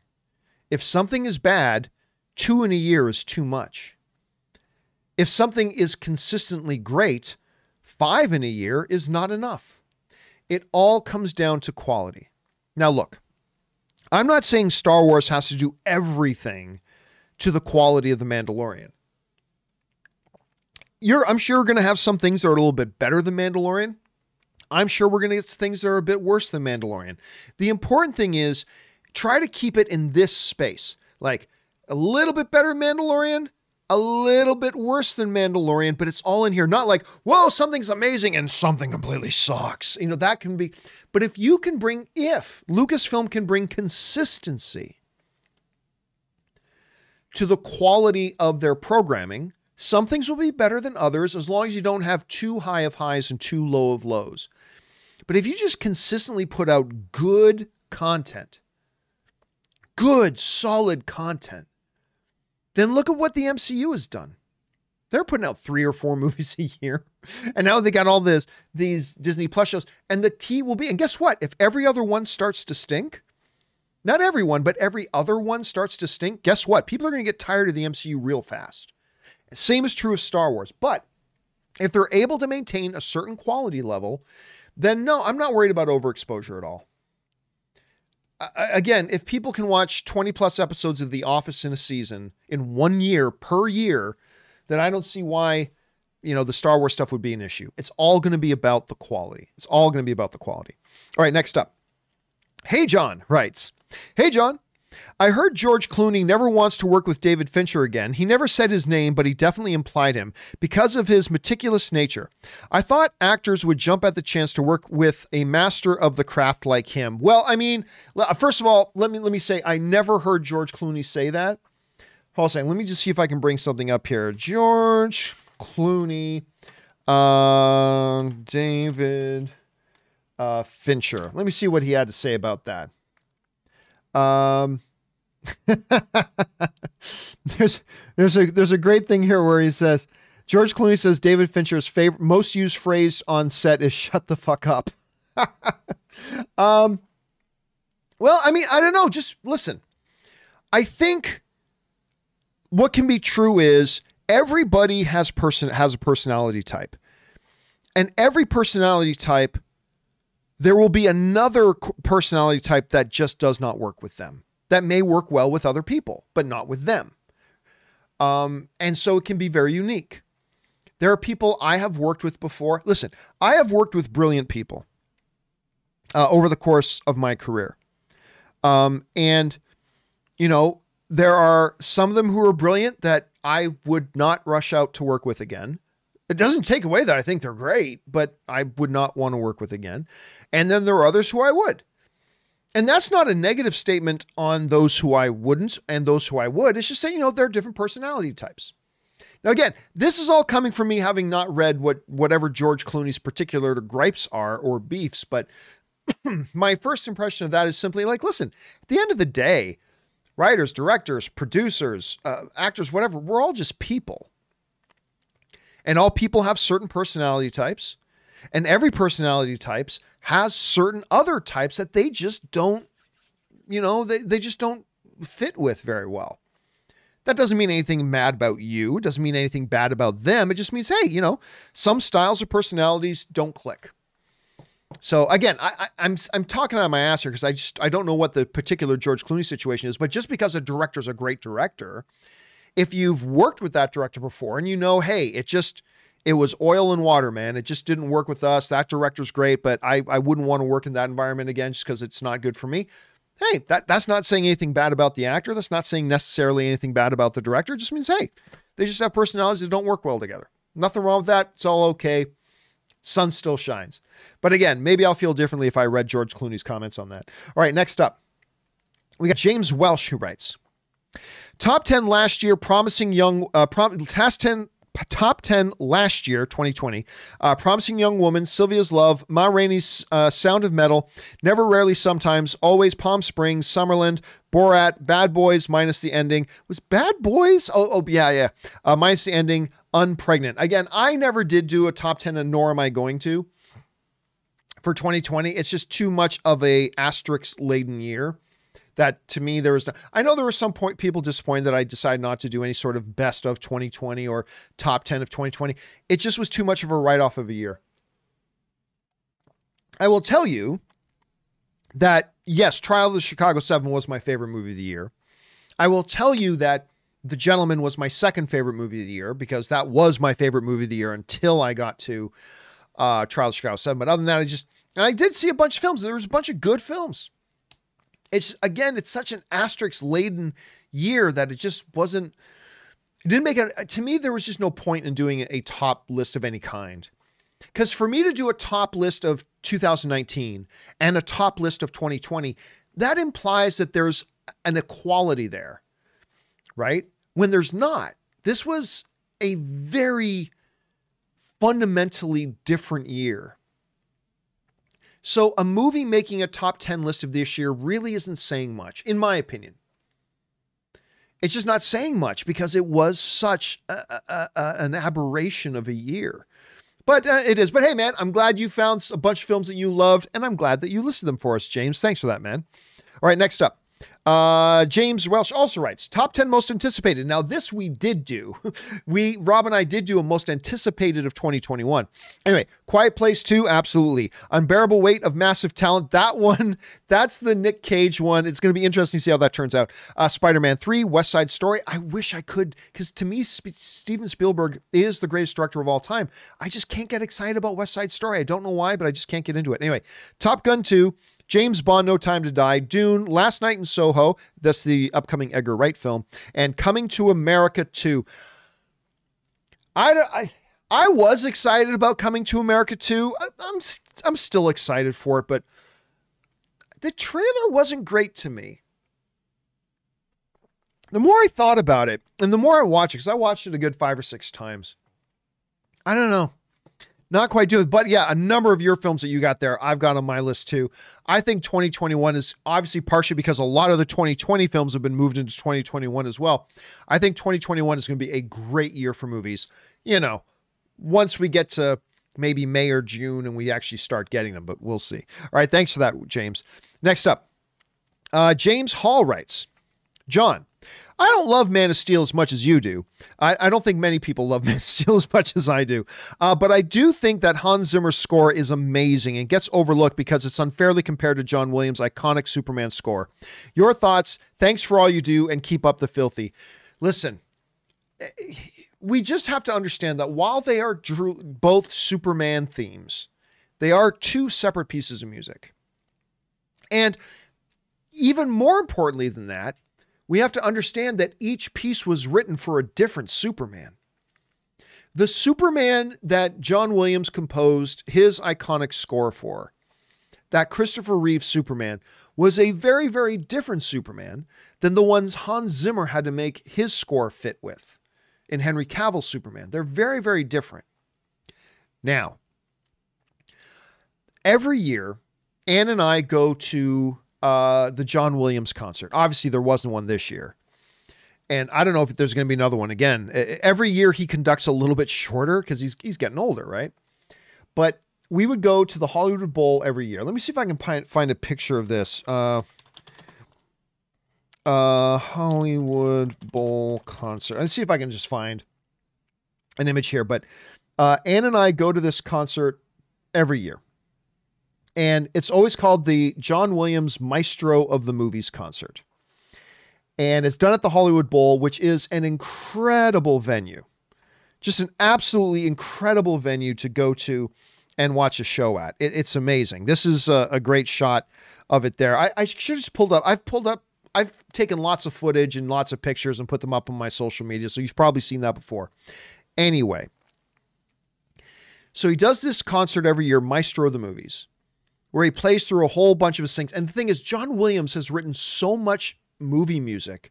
If something is bad, 2 in a year is too much. If something is consistently great, 5 in a year is not enough. It all comes down to quality. Now look, I'm not saying Star Wars has to do everything to the quality of The Mandalorian. I'm sure we're going to have some things that are a little bit better than Mandalorian. I'm sure we're going to get things that are a bit worse than Mandalorian. The important thing is try to keep it in this space. Like a little bit better than Mandalorian, a little bit worse than Mandalorian, but it's all in here. Not like, whoa, something's amazing and something completely sucks. That can be, but if Lucasfilm can bring consistency to the quality of their programming, some things will be better than others as long as you don't have too high of highs and too low of lows. But if you just consistently put out good content, good, solid content, then look at what the MCU has done. They're putting out 3 or 4 movies a year. And now they got all these Disney Plus shows. And the key will be, and guess what? If every other one starts to stink, not everyone, but every other one starts to stink, guess what? People are going to get tired of the MCU real fast. Same is true of Star Wars. But if they're able to maintain a certain quality level, then no, I'm not worried about overexposure at all. Again, if people can watch 20 plus episodes of The Office in a season in 1 year per year, then I don't see why, the Star Wars stuff would be an issue. It's all going to be about the quality. It's all going to be about the quality. All right, next up. Hey John writes, hey John, I heard George Clooney never wants to work with David Fincher again. He never said his name, but he definitely implied him because of his meticulous nature. I thought actors would jump at the chance to work with a master of the craft like him. Well, I mean, first of all, let me say, I never heard George Clooney say that. Hold on a second. Let me just see if I can bring something up here. George Clooney, David Fincher. Let me see what he had to say about that. There's a great thing here where he says, George Clooney says David Fincher's favorite, most used phrase on set is "shut the fuck up." Well, I mean, I don't know. Just listen. I think what can be true is everybody has a personality type, and every personality type, there will be another personality type that just does not work with them. That may work well with other people, but not with them. And so it can be very unique. There are people I have worked with before. Listen, I have worked with brilliant people over the course of my career. And, there are some of them who are brilliant that I would not rush out to work with again. It doesn't take away that I think they're great, but I would not want to work with again. And then there are others who I would. And that's not a negative statement on those who I wouldn't and those who I would. It's just saying, you know, they're different personality types. Now, again, this is all coming from me having not read whatever George Clooney's particular gripes are or beefs, but my first impression of that is simply like, listen, at the end of the day, writers, directors, producers, actors, whatever, we're all just people. And all people have certain personality types, and every personality types has certain other types that they just don't, you know, they just don't fit with very well. That doesn't mean anything bad about you. It doesn't mean anything bad about them. It just means, hey, you know, some styles or personalities don't click. So again, I'm talking out of my ass here because I don't know what the particular George Clooney situation is, but just because a director's a great director, if you've worked with that director before and you know, hey, it was oil and water, man. It just didn't work with us. That director's great, but I wouldn't want to work in that environment again just because it's not good for me. Hey, that's not saying anything bad about the actor. That's not saying necessarily anything bad about the director. It just means, hey, they just have personalities that don't work well together. Nothing wrong with that. It's all okay. Sun still shines. But again, maybe I'll feel differently if I read George Clooney's comments on that. All right, next up, we got James Welsh who writes, top 10 last year, promising young, top 10 last year, 2020. Promising Young Woman, Sylvia's Love, Ma Rainey's Sound of Metal, Never, Rarely, Sometimes, Always, Palm Springs, Summerland, Borat, Bad Boys, minus the ending. Was Bad Boys? Oh yeah. Minus the ending, Unpregnant. Again, I never did do a top 10, and nor am I going to for 2020. It's just too much of a asterisk-laden year. That to me, I know there were some people disappointed that I decided not to do any sort of best of 2020 or top 10 of 2020. It just was too much of a write-off of a year. I will tell you that, yes, Trial of the Chicago 7 was my favorite movie of the year. I will tell you that The Gentleman was my second favorite movie of the year because that was my favorite movie of the year until I got to Trial of the Chicago 7. But other than that, I did see a bunch of films. There was a bunch of good films. It's such an asterisk-laden year that it just wasn't, it didn't make it, to me, there was just no point in doing a top list of any kind. Because for me to do a top list of 2019 and a top list of 2020, that implies that there's an equality there, right? When there's not. This was a very fundamentally different year. So a movie making a top 10 list of this year really isn't saying much, in my opinion. It's just not saying much because it was such an aberration of a year. But it is. But hey, man, I'm glad you found a bunch of films that you loved, and I'm glad that you listed them for us, James. Thanks for that, man. All right, next up. James Welsh also writes, top 10 most anticipated. Now this we did do. Rob and I did do a most anticipated of 2021. Anyway, Quiet Place 2, absolutely. Unbearable Weight of Massive Talent. That one, that's the Nick Cage one. It's going to be interesting to see how that turns out. Spider-Man 3, West Side Story. I wish I could, because to me, Steven Spielberg is the greatest director of all time. I just can't get excited about West Side Story. I don't know why, but I just can't get into it. Anyway, Top Gun 2, James Bond, No Time to Die, Dune, Last Night in Soho, that's the upcoming Edgar Wright film, and Coming to America 2. I was excited about Coming to America 2. I'm still excited for it, but the trailer wasn't great to me. The more I thought about it, and the more I watched it, because I watched it a good 5 or 6 times, I don't know. Not quite doing it, but yeah, a number of your films that you got there, I've got on my list too. I think 2021 is obviously partially because a lot of the 2020 films have been moved into 2021 as well. I think 2021 is going to be a great year for movies. You know, once we get to maybe May or June and we actually start getting them, but we'll see. All right, thanks for that, James. Next up, James Hall writes, John, I don't love Man of Steel as much as you do. I don't think many people love Man of Steel as much as I do. But I do think that Hans Zimmer's score is amazing and gets overlooked because it's unfairly compared to John Williams' iconic Superman score. Your thoughts? Thanks for all you do and keep up the filthy. Listen, we just have to understand that while they are both Superman themes, they are two separate pieces of music. And even more importantly than that, we have to understand that each piece was written for a different Superman. The Superman that John Williams composed his iconic score for, that Christopher Reeve Superman, was a very, very different Superman than the ones Hans Zimmer had to make his score fit with in Henry Cavill's Superman. They're very, very different. Now, every year, Ann and I go to the John Williams concert. Obviously, there wasn't one this year. And I don't know if there's going to be another one again. Every year he conducts a little bit shorter because he's getting older, right? But we would go to the Hollywood Bowl every year. Let me see if I can find a picture of this. Hollywood Bowl concert. Let's see if I can just find an image here. But Ann and I go to this concert every year. And it's always called the John Williams Maestro of the Movies concert. And it's done at the Hollywood Bowl, which is an incredible venue. Just an absolutely incredible venue to go to and watch a show at. It's amazing. This is a great shot of it there. I should have just pulled up. I've taken lots of footage and lots of pictures and put them up on my social media. So you've probably seen that before. Anyway. So he does this concert every year, Maestro of the Movies, where he plays through a whole bunch of his things. And the thing is, John Williams has written so much movie music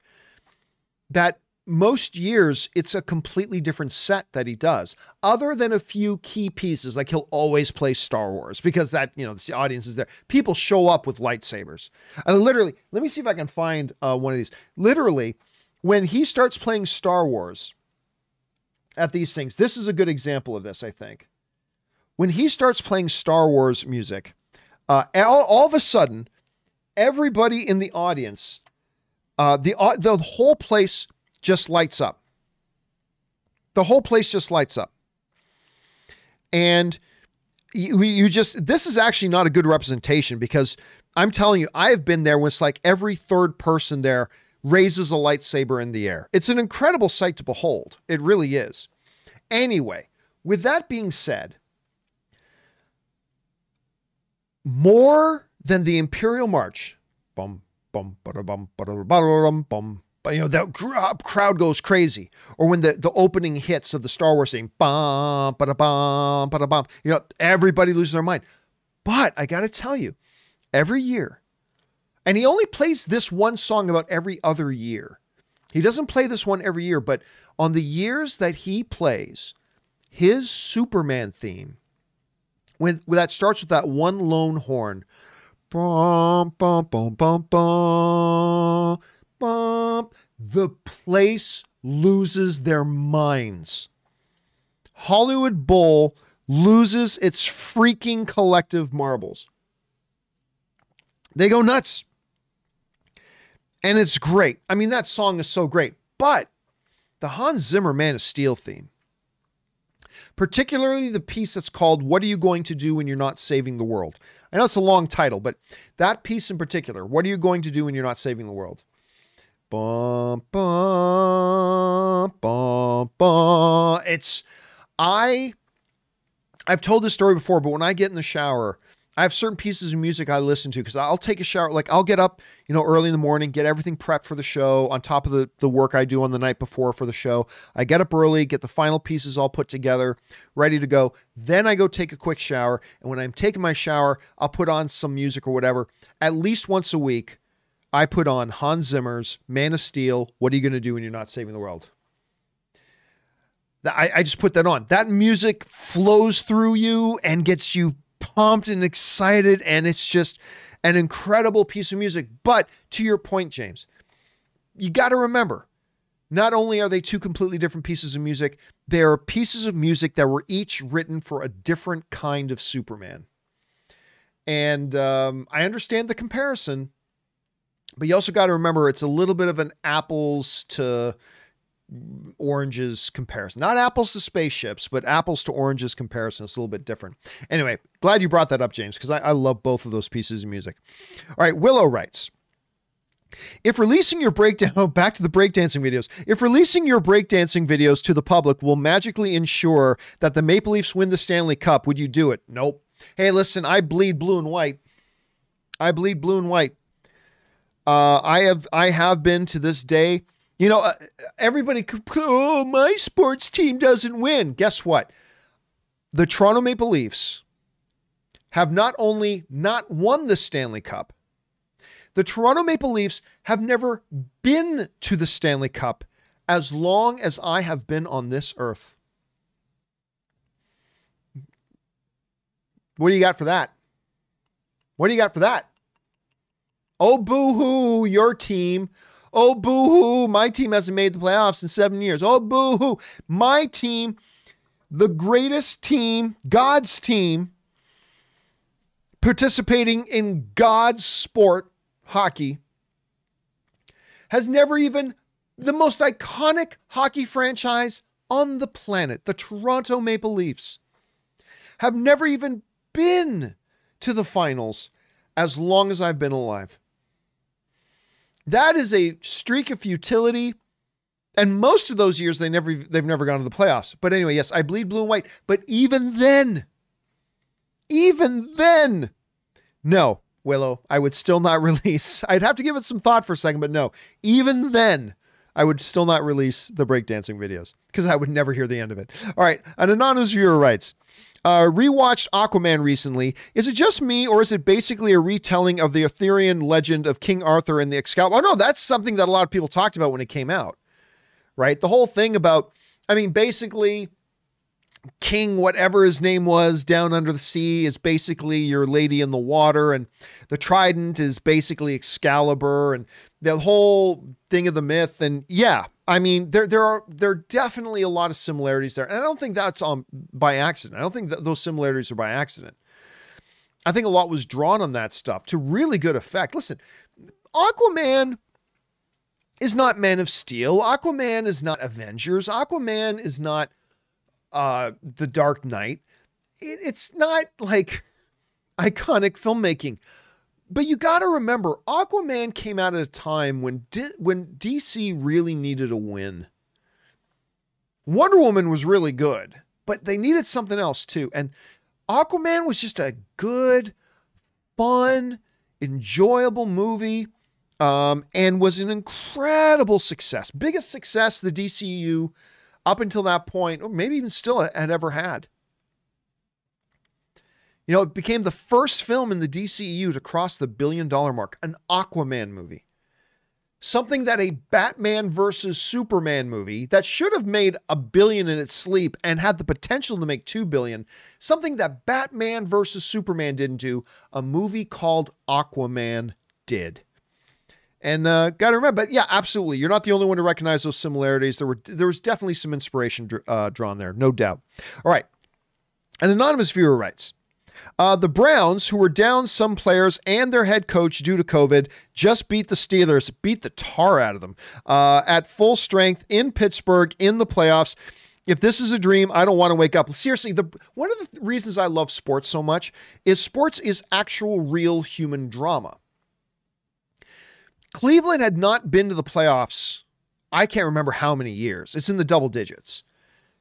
that most years it's a completely different set that he does, other than a few key pieces. Like he'll always play Star Wars because that, you know, the audience is there. People show up with lightsabers. And literally, let me see if I can find one of these. Literally, when he starts playing Star Wars at these things, this is a good example of this, I think. When he starts playing Star Wars music, all of a sudden, everybody in the audience, the whole place just lights up. The whole place just lights up. And this is actually not a good representation, because I'm telling you, I have been there when it's like every third person there raises a lightsaber in the air. It's an incredible sight to behold. It really is. Anyway, with that being said, more than the Imperial March, bum, bum, bum, bum, bum, you know, that crowd goes crazy. Or when the opening hits of the Star Wars theme, bum, bada, bum, bada, bum, you know, everybody loses their mind. But I got to tell you, every year, and he only plays this one song about every other year. He doesn't play this one every year, but on the years that he plays his Superman theme, when that starts with that one lone horn, bum, bum, bum, bum, bum, bum, the place loses their minds. Hollywood Bowl loses its freaking collective marbles. They go nuts. And it's great. I mean, that song is so great. But the Hans Zimmer Man of Steel theme, particularly the piece that's called What Are You Going to Do When You're Not Saving the World? I know it's a long title, but that piece in particular, What Are You Going to Do When You're Not Saving the World? Bum, bum, bum, bum. I've told this story before, but when I get in the shower, I have certain pieces of music I listen to, because I'll take a shower. Like I'll get up, you know, early in the morning, get everything prepped for the show on top of the work I do on the night before for the show. I get up early, get the final pieces all put together, ready to go. Then I go take a quick shower. And when I'm taking my shower, I'll put on some music or whatever. At least once a week, I put on Hans Zimmer's Man of Steel. What are you going to do when you're not saving the world? I just put that on. That music flows through you and gets you pumped and excited, and it's just an incredible piece of music. But to your point, James, you got to remember, not only are they two completely different pieces of music, they are pieces of music that were each written for a different kind of Superman. And I understand the comparison, but you also got to remember it's a little bit of an apples to oranges comparison. Not apples to spaceships, but apples to oranges comparison. It's a little bit different. Anyway, glad you brought that up, James, because I love both of those pieces of music. All right, Willow writes, if releasing your breakdown, back to the breakdancing videos, if releasing your breakdancing videos to the public will magically ensure that the Maple Leafs win the Stanley Cup, would you do it? Nope. Hey, listen, I bleed blue and white. I bleed blue and white. I have been to this day You know, everybody, oh, my sports team doesn't win. Guess what? The Toronto Maple Leafs have not only not won the Stanley Cup, the Toronto Maple Leafs have never been to the Stanley Cup as long as I have been on this earth. What do you got for that? What do you got for that? Oh, boo-hoo, your team. Oh, boo-hoo, my team hasn't made the playoffs in 7 years. Oh, boo-hoo, my team, the greatest team, God's team, participating in God's sport, hockey, has never even, the most iconic hockey franchise on the planet, the Toronto Maple Leafs, have never even been to the finals as long as I've been alive. That is a streak of futility. And most of those years, they've never gone to the playoffs. But anyway, yes, I bleed blue and white. But even then, no, Willow, I would still not release. I'd have to give it some thought for a second, but no. Even then, I would still not release the breakdancing videos because I would never hear the end of it. All right, an anonymous viewer writes, rewatched Aquaman recently. Is it just me, or is it basically a retelling of the Arthurian legend of King Arthur and the Excalibur? Oh, no, that's something that a lot of people talked about when it came out, right? The whole thing about, I mean, basically, King, whatever his name was, down under the sea is basically your lady in the water, and the trident is basically Excalibur, and the whole thing of the myth. And yeah, I mean, there are definitely a lot of similarities there. And I don't think that's by accident. I don't think that those similarities are by accident. I think a lot was drawn on that stuff to really good effect. Listen, Aquaman is not Man of Steel. Aquaman is not Avengers. Aquaman is not The Dark Knight. It's not like iconic filmmaking. But you got to remember, Aquaman came out at a time when DC really needed a win. Wonder Woman was really good, but they needed something else too. And Aquaman was just a good, fun, enjoyable movie, and was an incredible success. Biggest success the DCU up until that point, or maybe even still, had ever had. You know, it became the first film in the DCEU to cross the $1 billion mark, an Aquaman movie. Something that a Batman versus Superman movie that should have made $1 billion in its sleep and had the potential to make $2 billion. Something that Batman versus Superman didn't do, a movie called Aquaman did. And got to remember, but yeah, absolutely. You're not the only one to recognize those similarities. There was definitely some inspiration drawn there, no doubt. All right. An anonymous viewer writes, the Browns, who were down some players and their head coach due to COVID, just beat the Steelers, beat the tar out of them at full strength in Pittsburgh in the playoffs. If this is a dream, I don't want to wake up. Seriously, one of the reasons I love sports so much is sports is actual real human drama. Cleveland had not been to the playoffs, I can't remember how many years. It's in the double digits.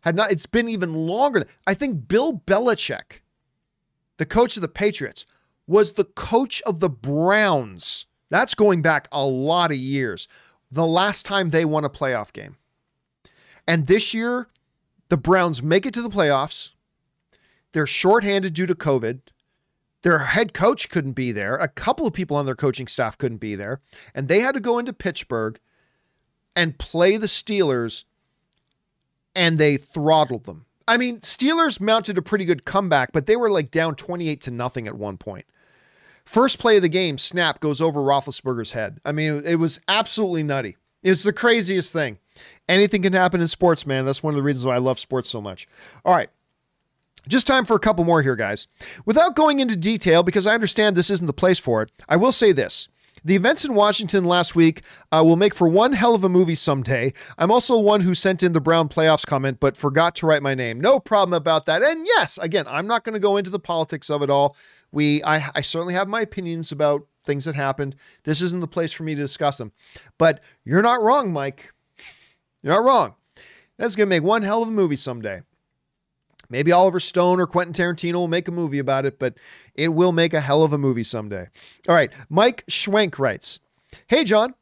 It's been even longer. I think Bill Belichick, the coach of the Patriots, was the coach of the Browns. That's going back a lot of years. The last time they won a playoff game. And this year, the Browns make it to the playoffs. They're shorthanded due to COVID. Their head coach couldn't be there. A couple of people on their coaching staff couldn't be there. And they had to go into Pittsburgh and play the Steelers, and they throttled them. I mean, Steelers mounted a pretty good comeback, but they were like down 28-0 at one point. First play of the game, snap, goes over Roethlisberger's head. I mean, it was absolutely nutty. It's the craziest thing. Anything can happen in sports, man. That's one of the reasons why I love sports so much. All right. Just time for a couple more here, guys. Without going into detail, because I understand this isn't the place for it, I will say this. The events in Washington last week will make for one hell of a movie someday. I'm also one who sent in the Brown playoffs comment, but forgot to write my name. No problem about that. And yes, again, I'm not going to go into the politics of it all. I certainly have my opinions about things that happened. This isn't the place for me to discuss them. But you're not wrong, Mike. You're not wrong. That's going to make one hell of a movie someday. Maybe Oliver Stone or Quentin Tarantino will make a movie about it, but it will make a hell of a movie someday. All right. Mike Schwenk writes, hey, John,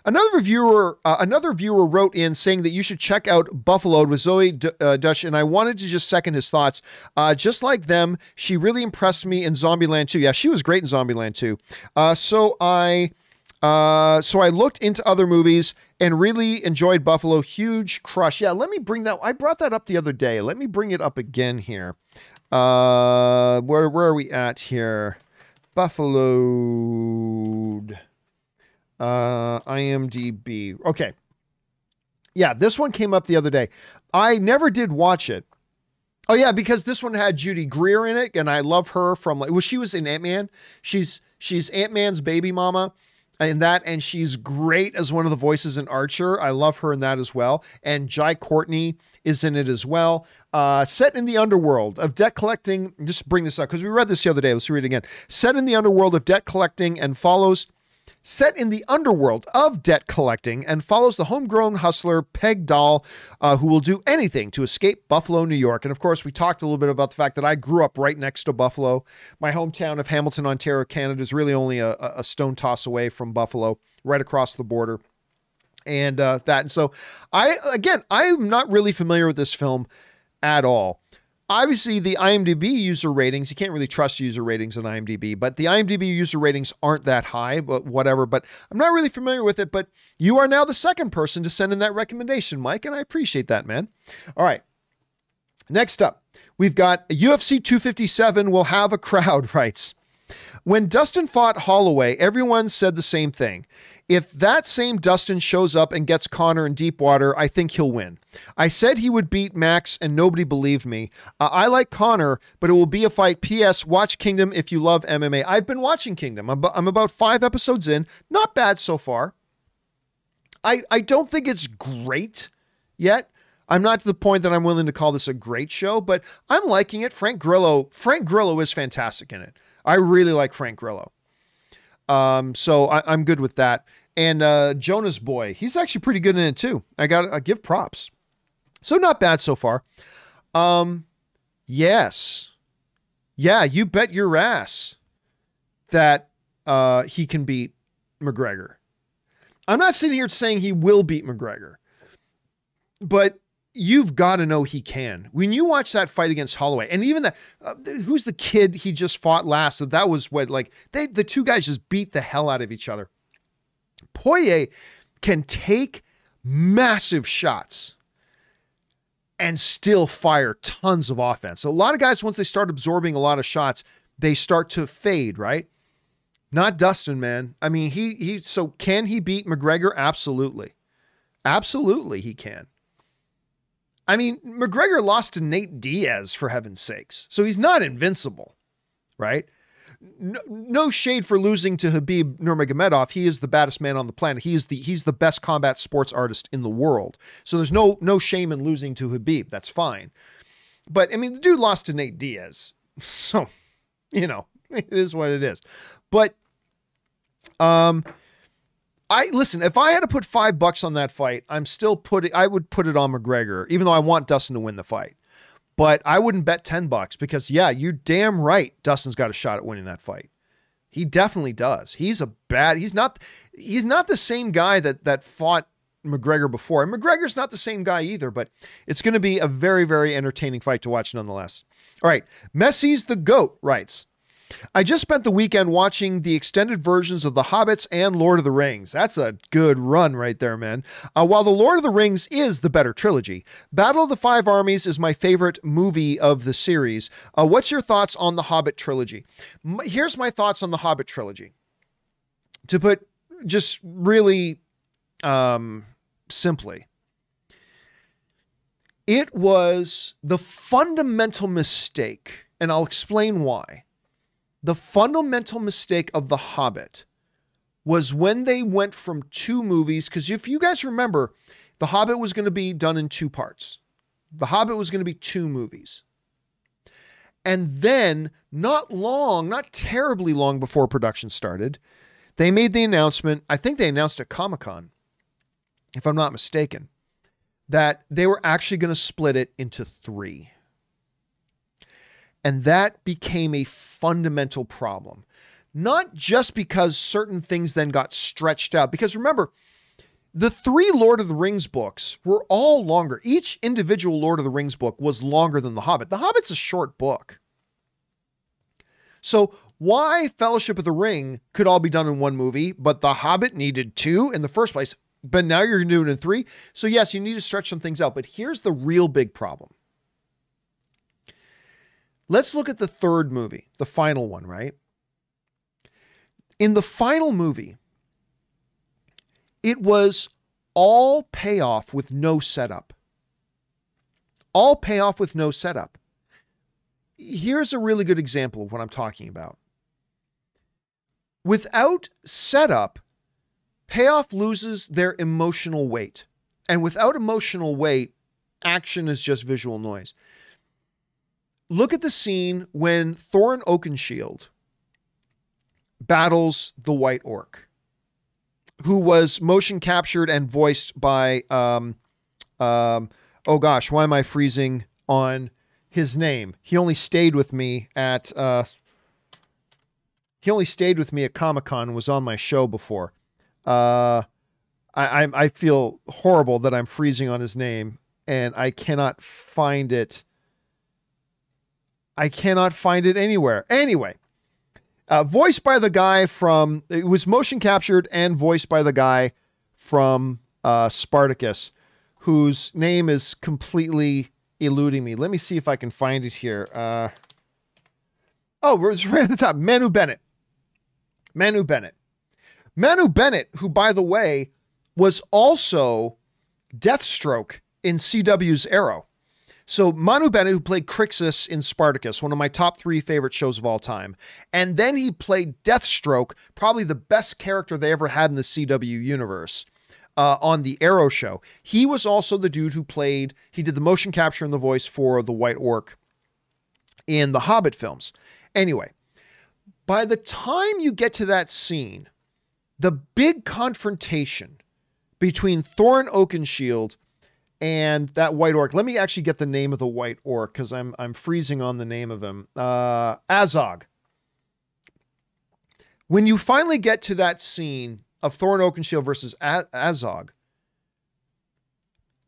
Another viewer wrote in saying that you should check out Buffalo with Zoe Dush, and I wanted to just second his thoughts. Just like them, she really impressed me in Zombieland 2. Yeah, she was great in Zombieland 2. So I looked into other movies and really enjoyed Buffalo. Huge crush. Yeah, let me bring that. I brought that up the other day. Let me bring it up again here. Where are we at here? Buffalo. IMDb. Okay. Yeah, this one came up the other day. I never did watch it. Oh yeah, because this one had Judy Greer in it, and I love her from she was in Ant-Man. She's Ant-Man's baby mama in that, and she's great as one of the voices in Archer. I love her in that as well. And Jai Courtney is in it as well. Set in the underworld of debt collecting. Just bring this up because we read this the other day. Let's read it again. Set in the underworld of debt collecting and follows. Set in the underworld of debt collecting and follows the homegrown hustler Peg Dahl, who will do anything to escape Buffalo, New York. And of course, we talked a little bit about the fact that I grew up right next to Buffalo. My hometown of Hamilton, Ontario, Canada is really only a stone toss away from Buffalo, right across the border. And and so I'm not really familiar with this film at all. Obviously, the IMDb user ratings, you can't really trust user ratings on IMDb, but the IMDb user ratings aren't that high, but whatever. But I'm not really familiar with it, but you are now the second person to send in that recommendation, Mike, and I appreciate that, man. All right. Next up, we've got UFC 257 will have a crowd, writes. When Dustin fought Holloway, everyone said the same thing. If that same Dustin shows up and gets Conor in deep water, I think he'll win. I said he would beat Max and nobody believed me. I like Conor, but it will be a fight. P.S. Watch Kingdom if you love MMA. I've been watching Kingdom. I'm about 5 episodes in. Not bad so far. I don't think it's great yet. I'm not to the point that I'm willing to call this a great show, but I'm liking it. Frank Grillo is fantastic in it. I really like Frank Grillo. So I'm good with that. And Jonas Boy, he's actually pretty good in it too. I give props. So not bad so far. Yes. Yeah, you bet your ass that he can beat McGregor. I'm not sitting here saying he will beat McGregor, but you've got to know he can. When you watch that fight against Holloway, and even that, who's the kid he just fought last? So that was what, like, the two guys just beat the hell out of each other. Poirier can take massive shots and still fire tons of offense. So a lot of guys, once they start absorbing a lot of shots, they start to fade, right? Not Dustin, man. I mean, so can he beat McGregor? Absolutely. Absolutely he can. I mean, McGregor lost to Nate Diaz, for heaven's sakes. So he's not invincible, right? No shade for losing to Khabib Nurmagomedov. He is the baddest man on the planet. He's the best combat sports artist in the world. So there's no shame in losing to Khabib. That's fine. But I mean, the dude lost to Nate Diaz. So, it is what it is. But listen, if I had to put $5 on that fight, I would put it on McGregor, even though I want Dustin to win the fight. But I wouldn't bet $10 because, yeah, you're damn right Dustin's got a shot at winning that fight. He definitely does. He's not the same guy that fought McGregor before. And McGregor's not the same guy either, but it's going to be a very, very entertaining fight to watch nonetheless. All right. Messi's the GOAT writes, I just spent the weekend watching the extended versions of The Hobbits and Lord of the Rings. That's a good run right there, man. While The Lord of the Rings is the better trilogy, Battle of the Five Armies is my favorite movie of the series. What's your thoughts on the Hobbit trilogy? Here's my thoughts on the Hobbit trilogy. To put just really simply, it was the fundamental mistake, and I'll explain why. The fundamental mistake of The Hobbit was when they went from 2 movies, because if you guys remember, The Hobbit was going to be done in 2 parts. The Hobbit was going to be 2 movies. And then, not terribly long before production started, they made the announcement, I think they announced at Comic-Con, if I'm not mistaken, that they were actually going to split it into 3. And that became a fundamental problem. Not just because certain things then got stretched out. Because remember, The 3 Lord of the Rings books were all longer. Each individual Lord of the Rings book was longer than The Hobbit. The Hobbit's a short book. So why Fellowship of the Ring could all be done in 1 movie, but The Hobbit needed 2 in the first place, but now you're doing it in 3? So yes, you need to stretch some things out, but here's the real big problem. Let's look at the 3rd movie, the final one, right? In the final movie, it was all payoff with no setup. All payoff with no setup. Here's a really good example of what I'm talking about. Without setup, payoff loses their emotional weight. And without emotional weight, action is just visual noise. Look at the scene when Thorin Oakenshield battles the White Orc, who was motion captured and voiced by, oh gosh, why am I freezing on his name? He only stayed with me at Comic-Con and was on my show before. I feel horrible that I'm freezing on his name and I cannot find it. I cannot find it anywhere. Anyway, voiced by the guy from, it was motion captured and voiced by the guy from Spartacus, whose name is completely eluding me. Let me see if I can find it here. Oh, it's right at the top. Manu Bennett. Manu Bennett. Manu Bennett, who, by the way, was also Deathstroke in CW's Arrow. So Manu Bennett, who played Crixus in Spartacus, one of my top 3 favorite shows of all time. And then he played Deathstroke, probably the best character they ever had in the CW universe, on the Arrow show. He was also the dude who played, he did the motion capture and the voice for the White Orc in the Hobbit films. Anyway, by the time you get to that scene, the big confrontation between Thorin Oakenshield and that White Orc. Let me actually get the name of the White Orc because I'm freezing on the name of him. Azog. When you finally get to that scene of Thorin Oakenshield versus Azog,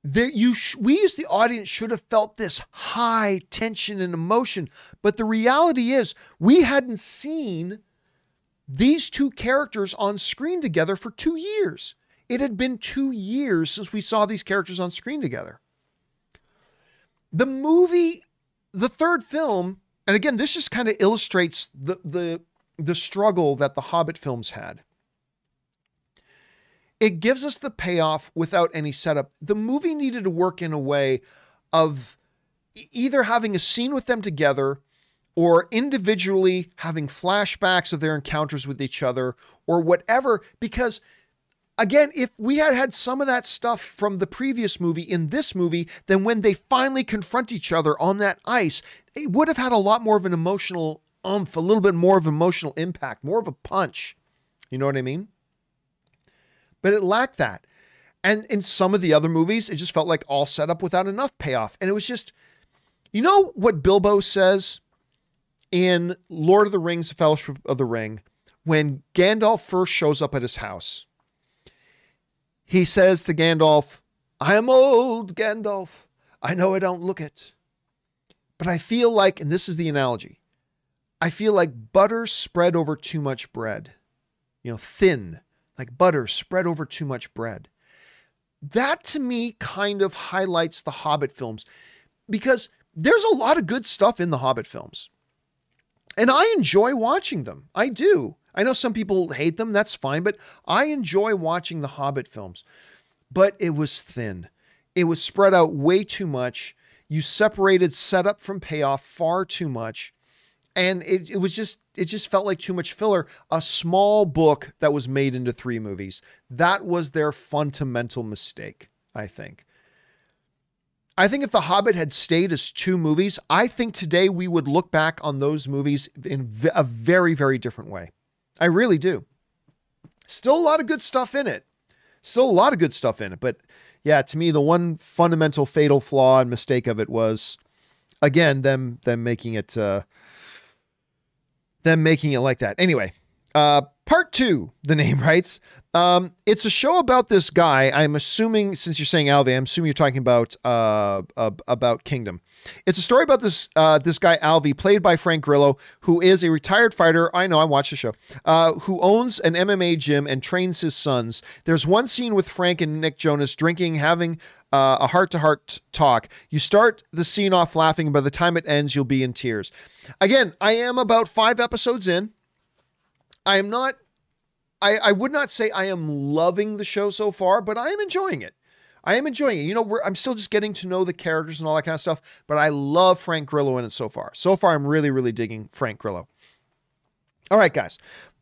we as the audience should have felt this high tension and emotion. But the reality is we hadn't seen these 2 characters on screen together for 2 years. It had been 2 years since we saw these characters on screen together. The movie, the 3rd film, and again, this just kind of illustrates the struggle that the Hobbit films had. It gives us the payoff without any setup. The movie needed to work in a way of either having a scene with them together or individually having flashbacks of their encounters with each other or whatever, because again, if we had had some of that stuff from the previous movie in this movie, then when they finally confront each other on that ice, it would have had a lot more of an emotional oomph, a little bit more of emotional impact, more of a punch. You know what I mean? But it lacked that. And in some of the other movies, it just felt like all set up without enough payoff. And it was just, you know what Bilbo says in Lord of the Rings, Fellowship of the Ring, when Gandalf first shows up at his house? He says to Gandalf, "I am old, Gandalf. I know I don't look it. But I feel like," and this is the analogy, "I feel like butter spread over too much bread." You know, thin, like butter spread over too much bread. That to me kind of highlights the Hobbit films, because there's a lot of good stuff in the Hobbit films. And I enjoy watching them. I do. I know some people hate them. That's fine. But I enjoy watching the Hobbit films. But it was thin. It was spread out way too much. You separated setup from payoff far too much. And it just felt like too much filler. A small book that was made into 3 movies. That was their fundamental mistake, I think. I think if The Hobbit had stayed as 2 movies, I think today we would look back on those movies in a very, very different way. I really do. Still a lot of good stuff in it. But yeah, to me, the one fundamental fatal flaw and mistake of it was, again, them making it like that. Anyway, Part 2, the name writes. It's a show about this guy. I'm assuming, since you're saying Alvi, I'm assuming you're talking about Kingdom. It's a story about this guy, Alvi, played by Frank Grillo, who is a retired fighter. I know, I watched the show, who owns an MMA gym and trains his sons. There's one scene with Frank and Nick Jonas drinking, having a heart-to-heart talk. You start the scene off laughing, and by the time it ends, you'll be in tears. Again, I am about 5 episodes in. I am not, I would not say I am loving the show so far, but I am enjoying it. I am enjoying it. You know, I'm still just getting to know the characters and all that kind of stuff, but I love Frank Grillo in it so far. So far, I'm really, really digging Frank Grillo. All right, guys.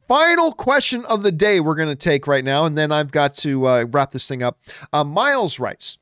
Final question of the day we're going to take right now, and then I've got to wrap this thing up. Miles writes,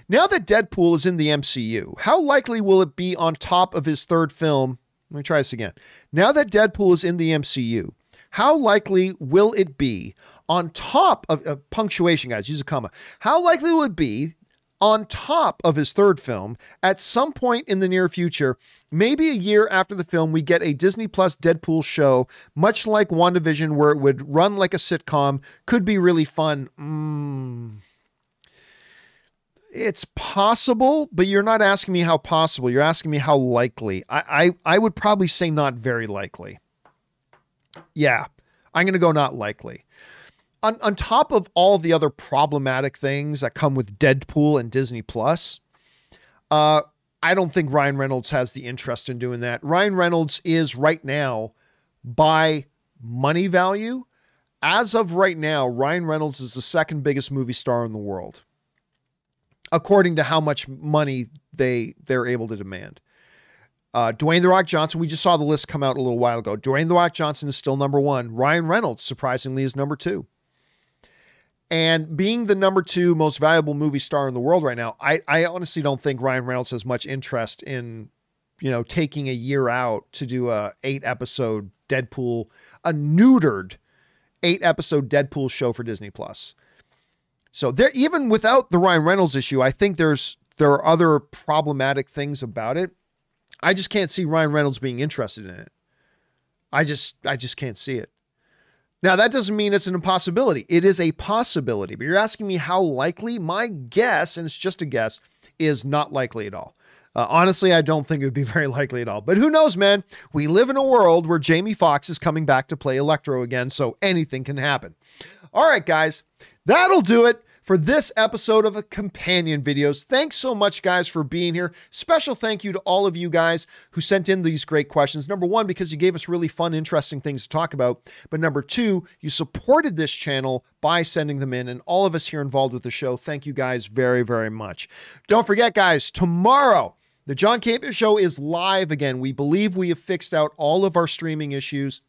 now that Deadpool is in the MCU, how likely will it be on top of his 3rd film? Let me try this again. Now that Deadpool is in the MCU, how likely will it be on top of punctuation, guys, use a comma. How likely will it be on top of his 3rd film at some point in the near future, maybe a year after the film, we get a Disney Plus Deadpool show, much like WandaVision, where it would run like a sitcom, could be really fun. It's possible, but you're not asking me how possible. You're asking me how likely. I would probably say not very likely. Yeah, I'm going to go not likely. On top of all the other problematic things that come with Deadpool and Disney Plus, I don't think Ryan Reynolds has the interest in doing that. Ryan Reynolds is right now, by money value, as of right now, Ryan Reynolds is the 2nd biggest movie star in the world, according to how much money they're able to demand. Dwayne "The Rock" Johnson, we just saw the list come out a little while ago. Dwayne "The Rock" Johnson is still number 1. Ryan Reynolds, surprisingly, is number 2. And being the number 2 most valuable movie star in the world right now, I honestly don't think Ryan Reynolds has much interest in, you know, taking a year out to do a 8-episode Deadpool, a neutered 8-episode Deadpool show for Disney Plus. So there, even without the Ryan Reynolds issue, I think there are other problematic things about it. I just can't see Ryan Reynolds being interested in it. I just can't see it. Now, that doesn't mean it's an impossibility. It is a possibility, but you're asking me how likely? My guess, and it's just a guess, is not likely at all. Honestly, I don't think it would be very likely at all, but who knows, man? We live in a world where Jamie Foxx is coming back to play Electro again, so anything can happen. All right, guys, that'll do it for this episode of Companion Videos. Thanks so much, guys, for being here. Special thank you to all of you guys who sent in these great questions. Number 1, because you gave us really fun, interesting things to talk about. But number 2, you supported this channel by sending them in, and all of us here involved with the show, thank you guys very, very much. Don't forget, guys, tomorrow, the John Campea Show is live again. We believe we have fixed out all of our streaming issues.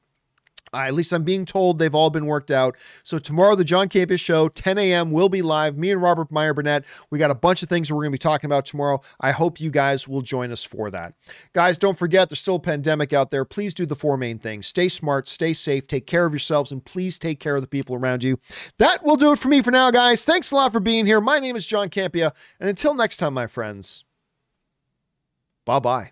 At least I'm being told they've all been worked out. So tomorrow, the John Campea Show, 10 a.m. will be live. Me and Robert Meyer Burnett, we got a bunch of things that we're going to be talking about tomorrow. I hope you guys will join us for that. Guys, don't forget, there's still a pandemic out there. Please do the 4 main things. Stay smart, stay safe, take care of yourselves, and please take care of the people around you. That will do it for me for now, guys. Thanks a lot for being here. My name is John Campea, and until next time, my friends, bye-bye.